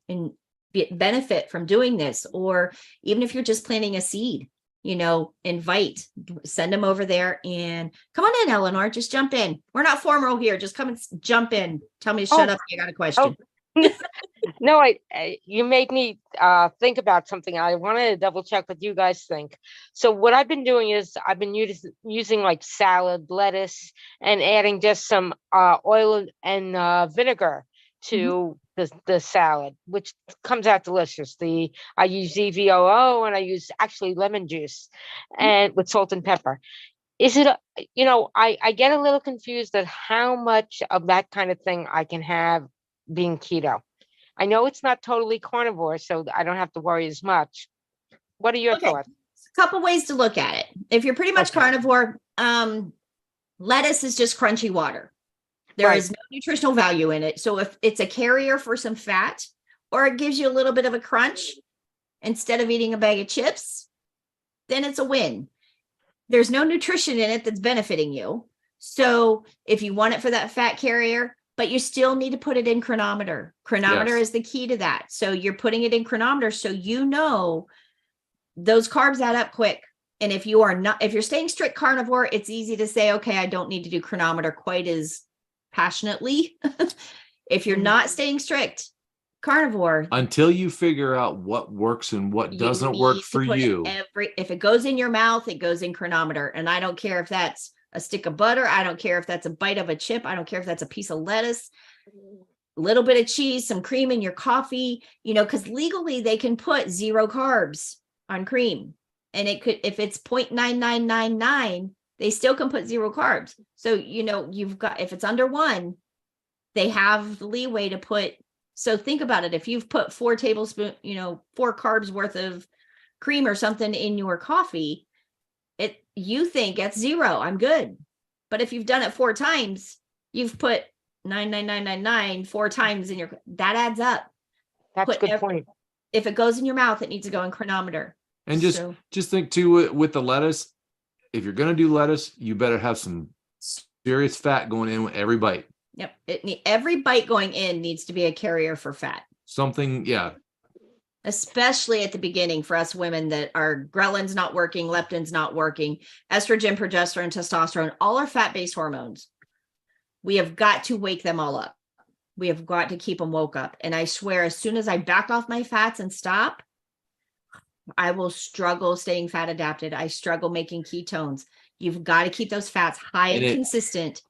benefit from doing this, or even if you're just planting a seed, invite, send them over there and come on in, Eleanor, just jump in. We're not formal here. Just come and jump in. Tell me to shut up. You got a question. No, you made me think about something. I wanted to double check what you guys think. So what I've been doing is I've been using like salad, lettuce, and adding just some oil and vinegar to the salad, which comes out delicious. I use EVOO and I use actually lemon juice and with salt and pepper. Is it, I get a little confused at how much of that kind of thing I can have being keto. I know it's not totally carnivore, so I don't have to worry as much. What are your thoughts? A couple ways to look at it. If you're pretty much carnivore, lettuce is just crunchy water. There is no nutritional value in it. So if it's a carrier for some fat, or it gives you a little bit of a crunch instead of eating a bag of chips, then it's a win. There's no nutrition in it that's benefiting you. So if you want it for that fat carrier, but you still need to put it in chronometer. Chronometer is the key to that. So you're putting it in chronometer so those carbs add up quick. And if you're staying strict carnivore, it's easy to say, okay, I don't need to do chronometer quite as passionately. If you're not staying strict carnivore, until you figure out what works and what doesn't work for you. If it goes in your mouth, it goes in chronometer. And I don't care if that's a stick of butter. I don't care if that's a bite of a chip. I don't care if that's a piece of lettuce, a little bit of cheese, some cream in your coffee, because legally they can put 0 carbs on cream. And it could, if it's 0.9999, they still can put 0 carbs. So, you've got, if it's under 1, they have the leeway to put. So think about it. If you've put 4 tablespoons, 4 carbs worth of cream or something in your coffee, you think it's 0, I'm good. But if you've done it 4 times, you've put 99999 4 times in that adds up. That's a good point. If it goes in your mouth, it needs to go in chronometer. And just think too, with the lettuce, if you're going to do lettuce, you better have some serious fat going in with every bite. Yep. Every bite going in needs to be a carrier for fat. Something, especially at the beginning for us women that our ghrelin's not working, leptin's not working, estrogen, progesterone, testosterone, all are fat-based hormones. We have got to wake them all up. We have got to keep them woke up. And I swear, as soon as I back off my fats and stop, I will struggle staying fat adapted. I struggle making ketones. You've got to keep those fats high and consistent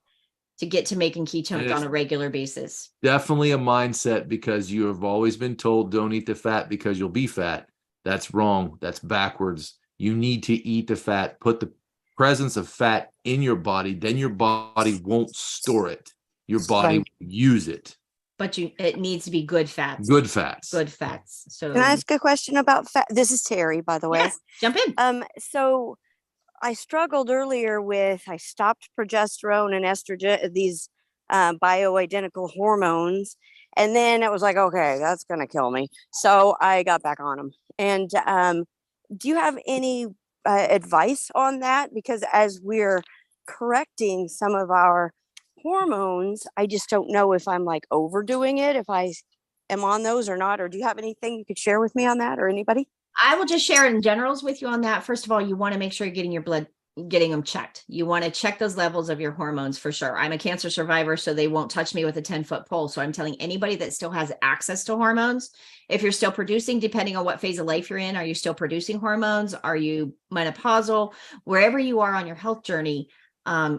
to get to making ketones on a regular basis. Definitely a mindset, because you have always been told don't eat the fat because you'll be fat. That's wrong. That's backwards. You need to eat the fat, put the presence of fat in your body, then your body won't store it. Your body will use it. But it needs to be good fats. Good fats. Good fats. So can I ask a question about fat? This is Terry, by the way. Yes, jump in. So I struggled earlier I stopped progesterone and estrogen, these bioidentical hormones. And then it was like, okay, that's going to kill me. So I got back on them. And do you have any advice on that? Because as we're correcting some of our hormones, I just don't know if I'm like overdoing it, if I am on those or not. Or do you have anything you could share with me on that, or anybody? I will just share in generals with you on that. First of all, you want to make sure you're getting your blood, getting them checked. You want to check those levels of your hormones for sure. I'm a cancer survivor, so they won't touch me with a 10-foot pole. So I'm telling anybody that still has access to hormones, if you're still producing, depending on what phase of life you're in, are you still producing hormones? Are you menopausal? Wherever you are on your health journey,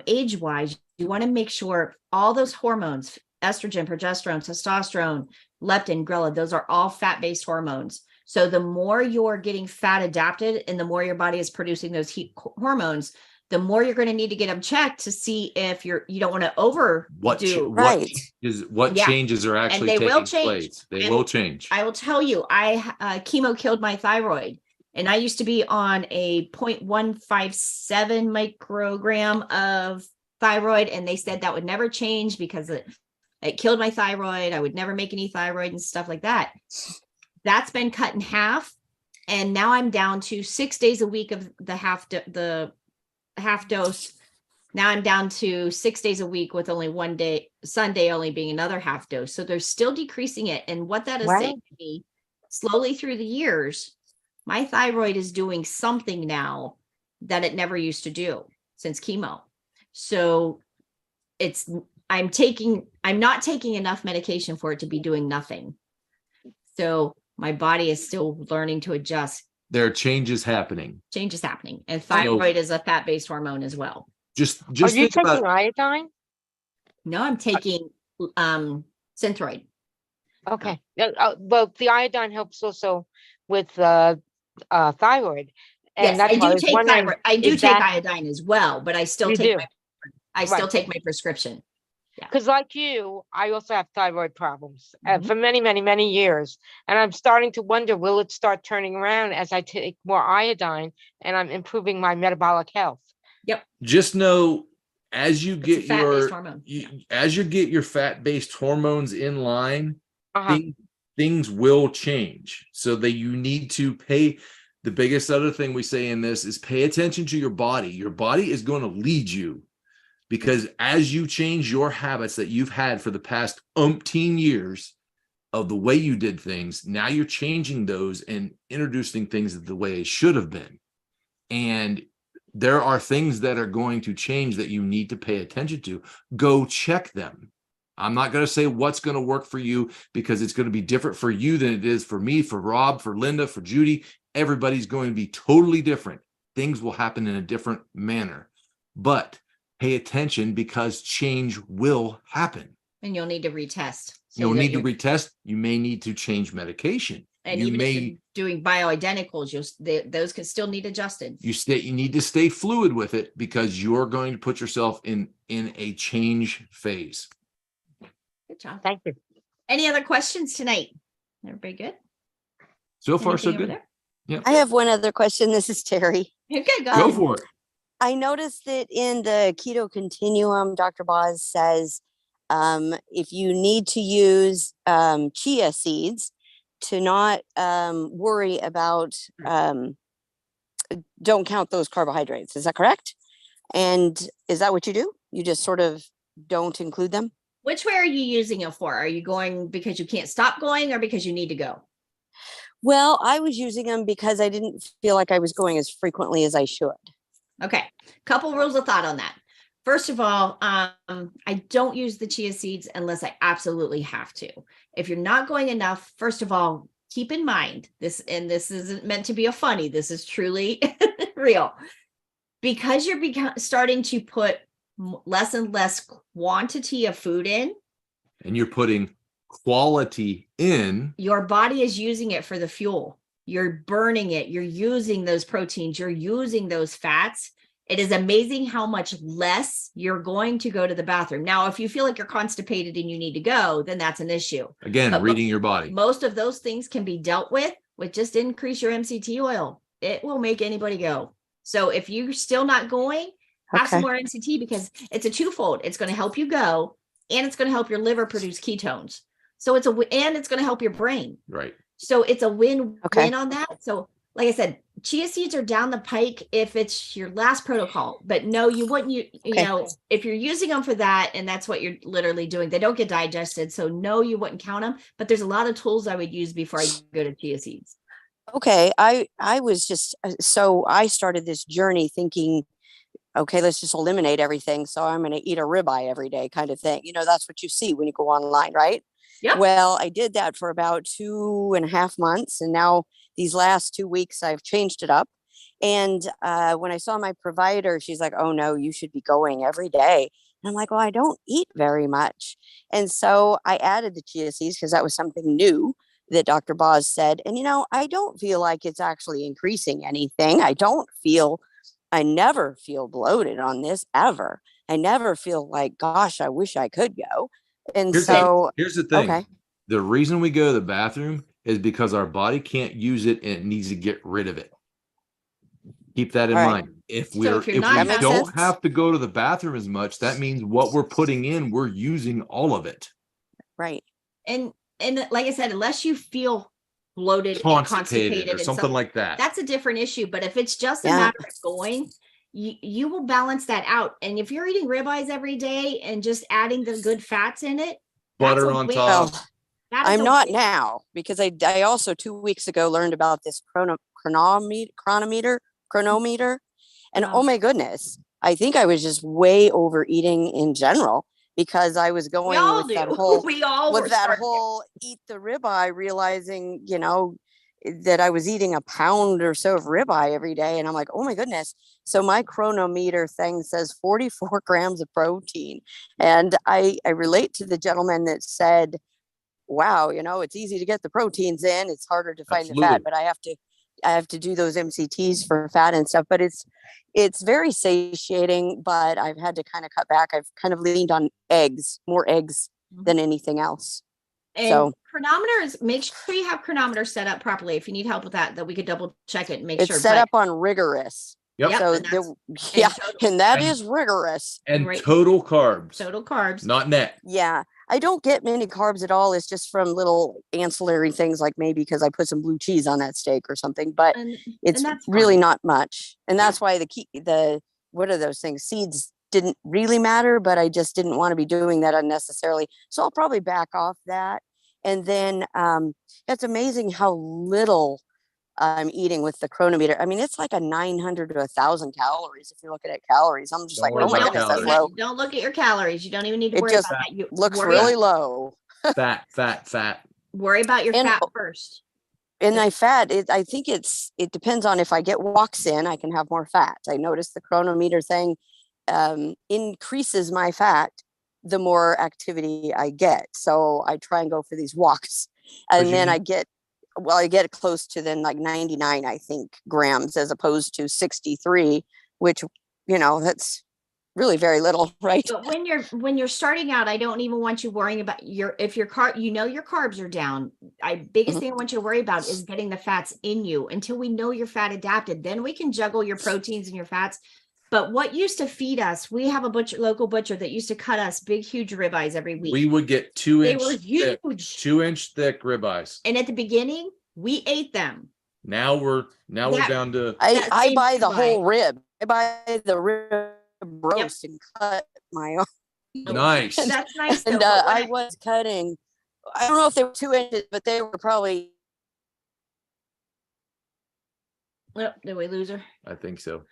age-wise, you want to make sure all those hormones, estrogen, progesterone, testosterone, leptin, ghrelin, those are all fat-based hormones. So the more you're getting fat adapted and the more your body is producing those hormones, the more you're going to need to get them checked to see if you don't want to overdo. Right. What Yeah. changes are actually they will taking change. place. They And will change. I will tell you, chemo killed my thyroid, and I used to be on a 0.157 microgram of thyroid, and they said that would never change because it killed my thyroid. I would never make any thyroid and stuff like that. That's been cut in half, and now I'm down to 6 days a week of the half dose. Now I'm down to 6 days a week with only one day, Sunday only being another half dose. So they're still decreasing it. And what that is saying to me, slowly through the years, my thyroid is doing something now that it never used to do since chemo. So I'm not taking enough medication for it to be doing nothing. So my body is still learning to adjust. There are changes happening. And thyroid is a fat-based hormone as well. Just Are you think taking about, iodine? No, I'm taking Synthroid. Okay. Well, the iodine helps also with thyroid. And Yes, that's I why do was take wondering, thyroid. I do is take that- iodine as well, but I still You take do? still Right. take my prescription. Because like you, I also have thyroid problems Mhm. for many, many, many years. And I'm starting to wonder, will it start turning around as I take more iodine and I'm improving my metabolic health? just know as you It's a get fat-based hormone. as you get your fat-based hormones in line, Uh-huh. things will change. So that you need to pay. The biggest other thing we say in this is pay attention to your body. Your body is going to lead you, because as you change your habits that you've had for the past umpteen years of the way you did things, now you're changing those and introducing things the way it should have been. And there are things that are going to change that you need to pay attention to. Go check them. I'm not going to say what's going to work for you, because it's going to be different for you than it is for me, for Rob, for Linda, for Judy. Everybody's going to be totally different. Things will happen in a different manner, but pay attention, because change will happen. And you'll need to retest. You'll need to retest. You may need to change medication. And you even if may you're doing bioidenticals, those can still need adjusted. you need to stay fluid with it, because you're going to put yourself in a change phase. Good job. Thank you. Any other questions tonight? Everybody good? So far, so Anything over good. there? Yeah. I have one other question. This is Terry. Okay, Go for it. I noticed that in the keto continuum, Dr. Boz says if you need to use chia seeds, to not worry about, don't count those carbohydrates. Is that correct? And is that what you do? You just sort of don't include them? Which way are you using it for? Are you going because you can't stop going, or because you need to go? Well, I was using them because I didn't feel like I was going as frequently as I should. Okay, couple rules of thought on that. First of all, I don't use the chia seeds unless I absolutely have to. If you're not going enough, first of all, keep in mind this, and this isn't meant to be a funny, this is truly real. Because you're starting to put less and less quantity of food in, And you're putting quality in. your body is using it for the fuel. You're burning it. You're using those proteins. You're using those fats. It is amazing how much less you're going to go to the bathroom. Now, if you feel like you're constipated and you need to go, then that's an issue. Again, But reading your body. Most of those things can be dealt with just increase your MCT oil. It will make anybody go. So if you're still not going, have some Okay. more MCT, because it's a twofold. It's going to help you go, and it's going to help your liver produce ketones. So and it's going to help your brain. Right. So it's a win-win Okay. on that. So like I said, chia seeds are down the pike if it's your last protocol, but no, you wouldn't, you Okay. know, if you're using them for that, and that's what you're literally doing, they don't get digested. So no, you wouldn't count them, but there's a lot of tools I would use before I go to chia seeds. Okay. I was just, so I started this journey thinking, okay, let's just eliminate everything. So I'm going to eat a ribeye every day kind of thing. You know, that's what you see when you go online, right? Yep. Well, I did that for about 2.5 months. And now these last 2 weeks, I've changed it up. And when I saw my provider, she's like, oh no, you should be going every day. And I'm like, well, I don't eat very much. And so I added the chia seeds because that was something new that Dr. Boz said. And, you know, I don't feel like it's actually increasing anything. I don't feel I never feel bloated on this ever. I never feel like, gosh, I wish I could go. And Here's the thing. okay. The reason we go to the bathroom is because our body can't use it and it needs to get rid of it. Keep that in All right. mind. If So we're if you're if not we having don't sense. have to go to the bathroom as much, that means what we're putting in, we're using all of it. Right. And like I said, unless you feel bloated and Constipated or and something like that. that's a different issue. But if it's just a Yeah. matter of going, you will balance that out. And if you're eating ribeyes every day and just adding the good fats in it, Butter that's a on win. top. Well, That is I'm a not win. now because I also 2 weeks ago learned about this chronometer. And oh my goodness, I think I was just way overeating in general because I was We going all with do. that whole We all were with that starting. whole eat the ribeye, realizing, you know, that I was eating a pound or so of ribeye every day. And I'm like, oh my goodness. So my chronometer thing says 44 grams of protein. And I relate to the gentleman that said, wow, you know, it's easy to get the proteins in. It's harder to find the fat, Absolutely. but I have to do those MCTs for fat and stuff, but it's very satiating, but I've had to kind of cut back. I've kind of leaned on more eggs than anything else. And So chronometers, make sure you have chronometers set up properly. If you need help with that we could double check it and make it's sure. set up on rigorous. Yep. Yep, So and yeah, total- and that and- is rigorous. And Right. total carbs, total carbs. not net. Yeah. I don't get many carbs at all. It's just from little ancillary things, like maybe because I put some blue cheese on that steak or something, but And it's that's really fine. not much. And that's why the what are those things? Seeds didn't really matter, but I just didn't want to be doing that unnecessarily. So I'll probably back off that. And then it's amazing how little I'm eating with the chronometer. I mean, it's like a 900 to 1,000 calories if you're looking at calories. I'm just Don't like, worry oh my about goodness, that's calories. low. Don't look at your calories. You don't even need to It worry just about that. You looks worry, really low. Fat. worry about your And- fat first. And my fat, I think it depends on if I get walks in, I can have more fat. I noticed the chronometer thing increases my fat the more activity I get. So I try and go for these walks. And then I get close to then like 99, I think, grams as opposed to 63, which, you know, that's really very little, right? But when you're starting out, I don't even want you worrying about your carbs are down. Biggest thing I want you to worry about is getting the fats in you until we know you're fat adapted. Then we can juggle your proteins and your fats. But what used to feed us, we have a local butcher that used to cut us big, huge ribeyes every week. We would get They were 2-inch thick ribeyes. And at the beginning, we ate them. Now we're down to I buy the ribeye. whole rib. I buy the rib roast and cut my own. nice. That's nice. And though, but I was cutting, I don't know if they were 2 inches, but they were probably. Oh, did we lose her? I think so.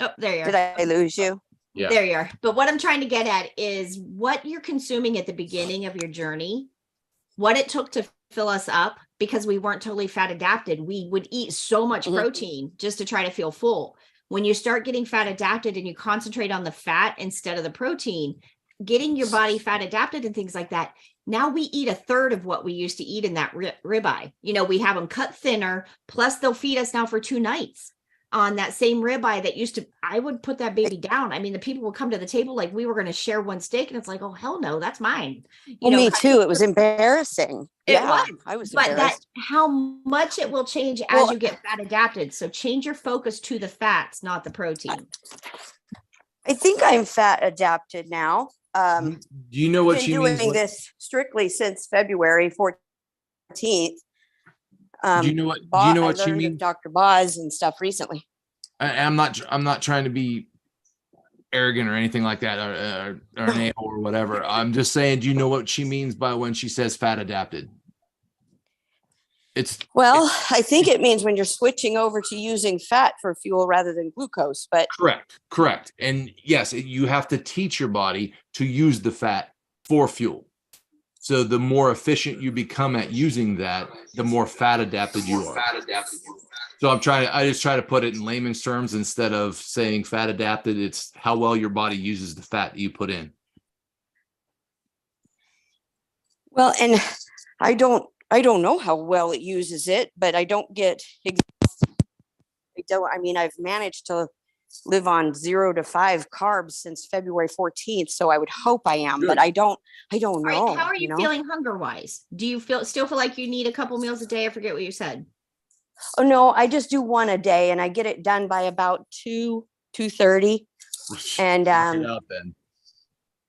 Oh, there you are. Did I lose you? Yeah. There you are. But what I'm trying to get at is what you're consuming at the beginning of your journey, what it took to fill us up, because we weren't totally fat adapted. We would eat so much protein just to try to feel full. When you start getting fat adapted and you concentrate on the fat instead of the protein, getting your body fat adapted and things like that. Now we eat a third of what we used to eat in that ribeye. You know, we have them cut thinner, plus they'll feed us now for 2 nights on that same ribeye that used to, I would put that baby down. I mean, the people would come to the table like we were going to share one steak, and it's like, oh, hell no, that's mine. Well, me too. It was embarrassing. I was but embarrassed. how much it will change as you get fat adapted. So change your focus to the fats, not the protein. I think I'm fat adapted now. Do you know what I've she been means? doing this strictly since February 14th. Do you know what she learned of means? drboz and stuff recently. I'm not trying to be arrogant or anything like that, or an a-hole or whatever. I'm just saying, do you know what she means by when she says fat adapted? I think it means when you're switching over to using fat for fuel rather than glucose, but correct. And yes, you have to teach your body to use the fat for fuel. So the more efficient you become at using that, the more fat adapted you are. So I just try to put it in layman's terms instead of saying fat adapted. It's how well your body uses the fat that you put in. well, and I don't know how well it uses it, but I don't get I've managed to live on 0 to 5 carbs since February 14th. So I would hope I am, but Good. I don't All know. right, how are you know? feeling hunger wise? Do you still feel like you need a couple meals a day? I forget what you said. Oh no, I just do one a day and I get it done by about 2:30. And Knock it out then.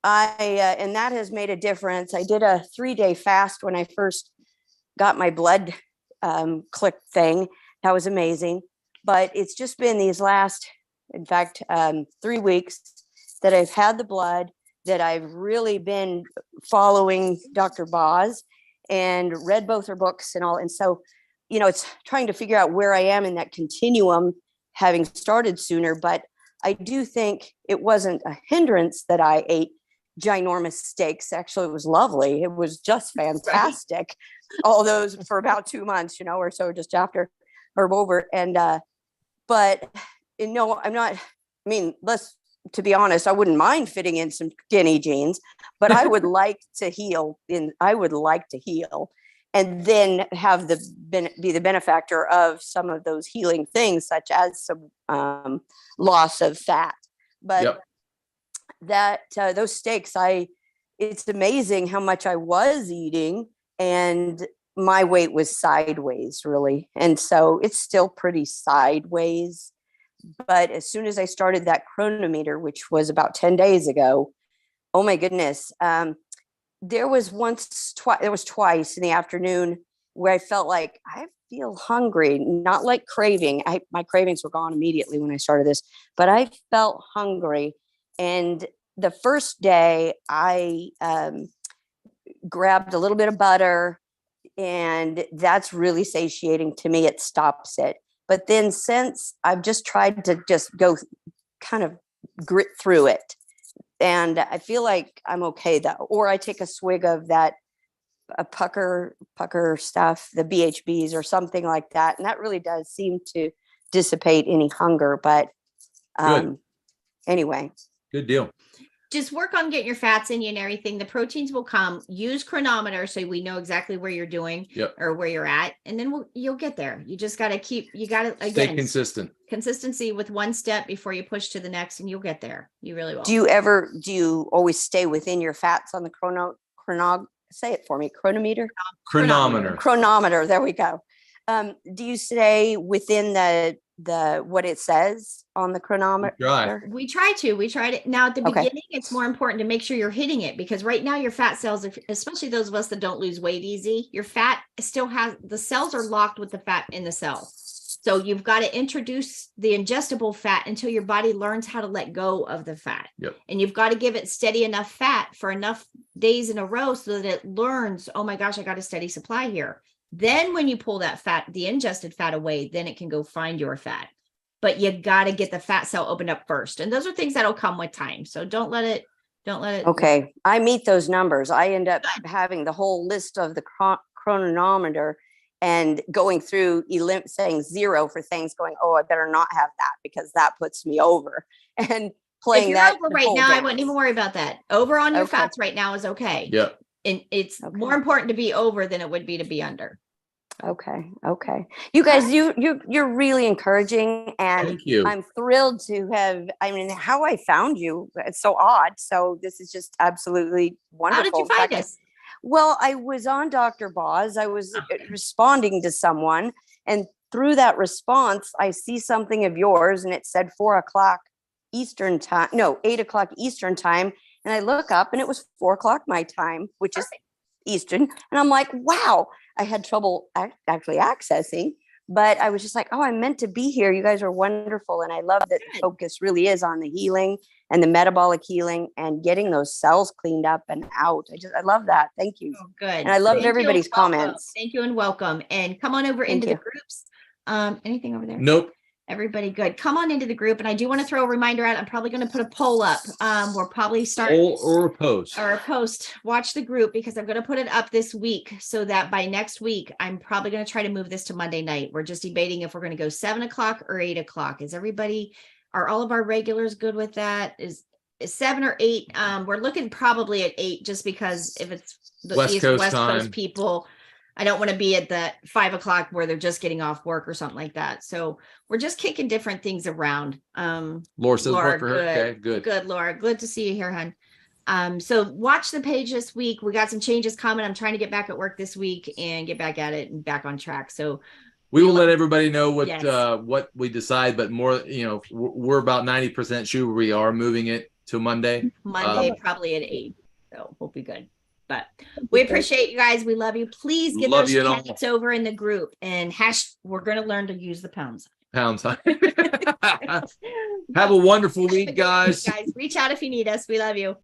and that has made a difference. I did a 3-day fast when I first got my blood click thing. That was amazing. But it's just been these last, in fact, 3 weeks that I've had the blood, that I've really been following Dr. Boz and read both her books and all. And so, it's trying to figure out where I am in that continuum, having started sooner. But I do think it wasn't a hindrance that I ate ginormous steaks. Actually, it was lovely. It was just fantastic. All those for about 2 months, or so, just after or over. And but no, I'm not. To be honest, I wouldn't mind fitting in some skinny jeans, but I would like to heal. And then have be the benefactor of some of those healing things, such as some loss of fat. But those steaks, it's amazing how much I was eating, and my weight was sideways, really. And so it's still pretty sideways. But as soon as I started that chronometer, which was about 10 days ago, oh my goodness, there was twice in the afternoon where I felt like I feel hungry, not like craving. My cravings were gone immediately when I started this, but I felt hungry. And the first day I grabbed a little bit of butter, and that's really satiating to me. It stops it. But then since I've just tried to just go kind of grit through it, and I feel like I'm okay though. Or I take a swig of that pucker stuff, the BHBs or something like that. And that really does seem to dissipate any hunger. But anyway. Good deal. Just work on getting your fats in you and everything. The proteins will come. Use chronometer so we know exactly where you're doing or where you're at, and then you'll get there. You just got to Stay consistent. Consistency with one step before you push to the next, and you'll get there. You really will. Do you always stay within your fats on the say it for me, chronometer? Chronometer. There we go. Do you stay within the what it says on the chronometer? We try to. Now at the beginning, it's more important to make sure you're hitting it, because right now your fat cells, especially those of us that don't lose weight easy, your fat still has, the cells are locked with the fat in the cell. So you've got to introduce the ingestible fat until your body learns how to let go of the fat. And you've got to give it steady enough fat for enough days in a row so that it learns, oh my gosh, I got a steady supply here. Then when you pull that fat, the ingested fat away, then it can go find your fat. But you got to get the fat cell opened up first. And those are things that'll come with time. So don't let it. Okay. I meet those numbers. I end up having the whole list of the chronometer and going through saying 0 for things, going, oh, I better not have that because that puts me over. And playing that over right now, I wouldn't even worry about that. Over on your fats right now is okay. Yeah. And it's more important to be over than it would be to be under. Okay. You guys, you're really encouraging, and thank you. I'm thrilled to have. How I found you, it's so odd. So this is just absolutely wonderful. How did you find us? Well, I was on Dr. Boz. I was responding to someone, and through that response, I see something of yours, and it said 4:00 Eastern time. No, 8:00 Eastern time. And I look up, and it was 4:00 my time, which is Eastern. And I'm like, wow, I had trouble actually accessing, but I was just like, oh, I'm meant to be here. You guys are wonderful. And I love that the focus really is on the healing and the metabolic healing and getting those cells cleaned up and out. I love that. Thank you. Oh, good. And I loved everybody's comments. Thank you and welcome. And come on over into the groups. Anything over there? Nope. Everybody good. Come on into the group. And I do want to throw a reminder out. I'm probably going to put a poll up. We'll probably start or a post. Watch the group, because I'm going to put it up this week so that by next week, I'm probably going to try to move this to Monday night. We're just debating if we're going to go 7:00 or 8:00. Are all of our regulars good with that? Is 7 or 8? We're looking probably at 8, just because if it's the West Coast Coast people, I don't want to be at the 5 o'clock where they're just getting off work or something like that. So we're just kicking different things around. Laura says Laura, work for her. Okay, good. Good, Laura. Good to see you here, hon. So watch the page this week. We got some changes coming. I'm trying to get back at work this week and get back at it and back on track. So we will let everybody know what Yes. what we decide, but more, we're about 90% sure we are moving it to Monday. Monday, probably at 8. So we'll be good. But we appreciate you guys. We love you. Please get Love those you all. chats over in the group and we're going to learn to use the pounds. Pounds. Have a wonderful week, guys. Guys, reach out if you need us. We love you.